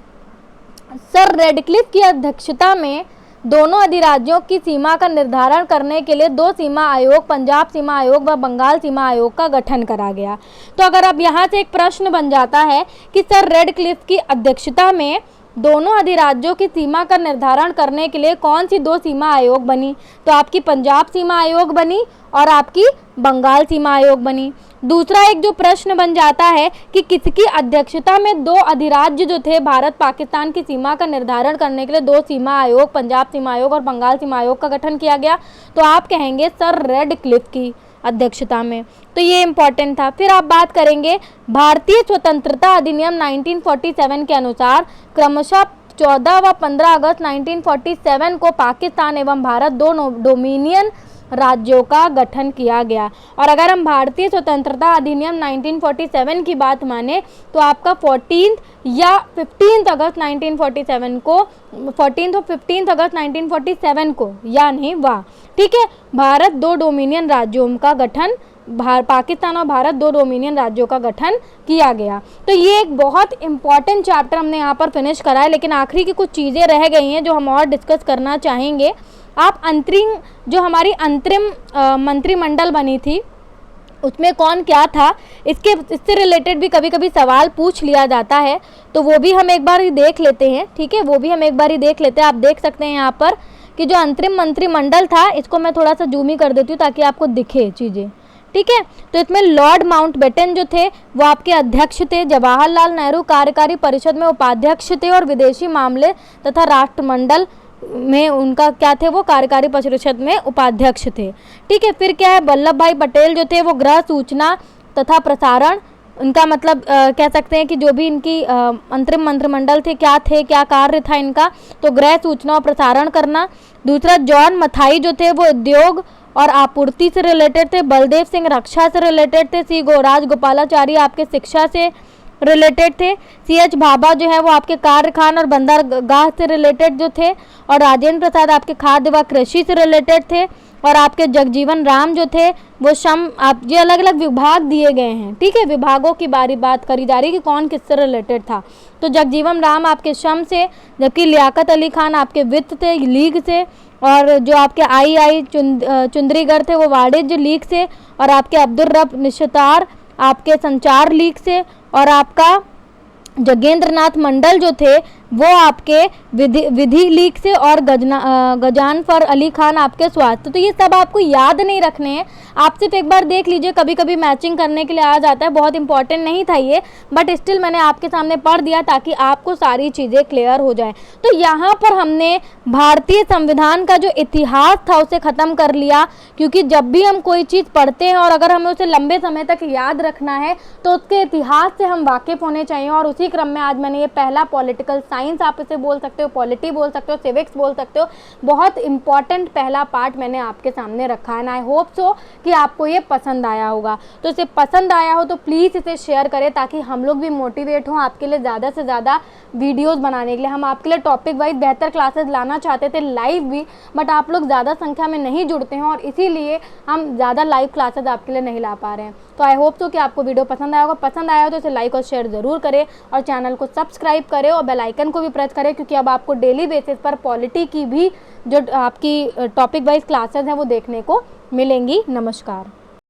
S1: सर रेडक्लिफ की अध्यक्षता में दोनों अधिराज्यों की सीमा का निर्धारण करने के लिए दो सीमा आयोग, पंजाब सीमा आयोग व बंगाल सीमा आयोग का गठन करा गया। तो अगर अब यहाँ से एक प्रश्न बन जाता है कि सर रेडक्लिफ की अध्यक्षता में दोनों अधिराज्यों की सीमा का निर्धारण करने के लिए कौन सी दो सीमा आयोग बनी, तो आपकी पंजाब सीमा आयोग बनी और आपकी बंगाल सीमा आयोग बनी। दूसरा एक जो प्रश्न बन जाता है कि किसकी अध्यक्षता में दो अधिराज्य जो थे भारत पाकिस्तान की सीमा का निर्धारण करने के लिए दो सीमा आयोग, पंजाब सीमा आयोग और बंगाल सीमा आयोग का गठन किया गया, तो आप कहेंगे सर रेडक्लिफ की अध्यक्षता में। तो ये इम्पॉर्टेंट था। फिर आप बात करेंगे भारतीय स्वतंत्रता अधिनियम 1947 के अनुसार क्रमशः 14 व 15 अगस्त 1947 को पाकिस्तान एवं भारत दोनों डोमिनियन राज्यों का गठन किया गया। और अगर हम भारतीय स्वतंत्रता अधिनियम 1947 की बात माने तो आपका 14 या 15 अगस्त 1947 को 14 और 15 अगस्त 1947 को या नहीं वाह, ठीक है, भारत दो डोमिनियन राज्यों का गठन, पाकिस्तान और भारत दो डोमिनियन राज्यों का गठन किया गया। तो ये एक बहुत इंपॉर्टेंट चैप्टर हमने यहाँ पर फिनिश करा है, लेकिन आखिरी की कुछ चीज़ें रह गई हैं जो हम और डिस्कस करना चाहेंगे। आप जो हमारी अंतरिम मंत्रिमंडल बनी थी उसमें कौन क्या था, इससे रिलेटेड भी कभी कभी सवाल पूछ लिया जाता है, तो वो भी हम एक बार ही देख लेते हैं। ठीक है, वो भी हम एक बार ही देख लेते हैं। आप देख सकते हैं यहाँ पर कि जो अंतरिम मंत्रिमंडल था, इसको मैं थोड़ा सा जूम ही कर देती हूँ ताकि आपको दिखे चीज़ें। ठीक है, तो इसमें लॉर्ड माउंटबेटन जो थे वो आपके अध्यक्ष थे, जवाहरलाल नेहरू कार्यकारी परिषद में उपाध्यक्ष थे और विदेशी मामले तथा राष्ट्रमंडल में उनका क्या थे, वो कार्यकारी परिषद में उपाध्यक्ष थे। ठीक है, फिर क्या है, वल्लभ भाई पटेल जो थे वो गृह, सूचना तथा प्रसारण, उनका मतलब कह सकते हैं कि जो भी इनकी अंतरिम मंत्रिमंडल थे क्या कार्य था इनका, तो गृह, सूचना और प्रसारण करना। दूसरा जॉन मथाई जो थे वो उद्योग और आपूर्ति से रिलेटेड थे, बलदेव सिंह रक्षा से रिलेटेड थे, सी गोपालाचारी आपके शिक्षा से रिलेटेड थे, CH भाभा जो है वो आपके कार्यखान और बंदरगाह से रिलेटेड जो थे, और राजेंद्र प्रसाद आपके खाद्य व कृषि से रिलेटेड थे, और आपके जगजीवन राम जो थे वो श्रम, आप ये अलग अलग विभाग दिए गए हैं। ठीक है, विभागों की बात करी जा रही है कि कौन किससे रिलेटेड था, तो जगजीवन राम आपके श्रम से, जबकि लियाकत अली खान आपके वित्त थे, लीग से, और जो आपके आई चुंदरीगढ़ थे वो वाणिज्य लीग से, और आपके अब्दुल रब निश्तार आपके संचार लीग से, और आपका जगेंद्र नाथ मंडल जो थे वो आपके विधि लीक से और गजानफर अली खान आपके स्वास्थ्य। तो ये सब आपको याद नहीं रखने हैं, आप सिर्फ एक बार देख लीजिए, कभी कभी मैचिंग करने के लिए आ जाता है, बहुत इंपॉर्टेंट नहीं था ये, बट स्टिल मैंने आपके सामने पढ़ दिया ताकि आपको सारी चीज़ें क्लियर हो जाए। तो यहाँ पर हमने भारतीय संविधान का जो इतिहास था उसे ख़त्म कर लिया, क्योंकि जब भी हम कोई चीज़ पढ़ते हैं और अगर हमें उसे लंबे समय तक याद रखना है तो उसके इतिहास से हम वाकिफ़ होने चाहिए। और उसी क्रम में आज मैंने ये पहला पॉलिटिकल साइंस, आप इसे बोल सकते हो, पॉलिटी बोल सकते हो, सिविक्स बोल सकते हो, बहुत इंपॉर्टेंट पहला पार्ट मैंने आपके सामने रखा है। एंड आई होप सो कि आपको ये पसंद आया होगा। तो इसे पसंद आया हो तो प्लीज़ इसे शेयर करें ताकि हम लोग भी मोटिवेट हों आपके लिए ज़्यादा से ज़्यादा वीडियोस बनाने के लिए। हम आपके लिए टॉपिक वाइज बेहतर क्लासेस लाना चाहते थे लाइव भी, बट आप लोग ज़्यादा संख्या में नहीं जुड़ते हैं और इसीलिए हम ज़्यादा लाइव क्लासेस आपके लिए नहीं ला पा रहे हैं। तो आई होप सो कि आपको वीडियो पसंद आया होगा। पसंद आया हो तो इसे लाइक और शेयर ज़रूर करें और चैनल को सब्सक्राइब करें और बेल आइकन को भी प्रेस करें, क्योंकि अब आपको डेली बेसिस पर पॉलिटी की भी जो आपकी टॉपिक वाइज क्लासेस हैं वो देखने को मिलेंगी। नमस्कार।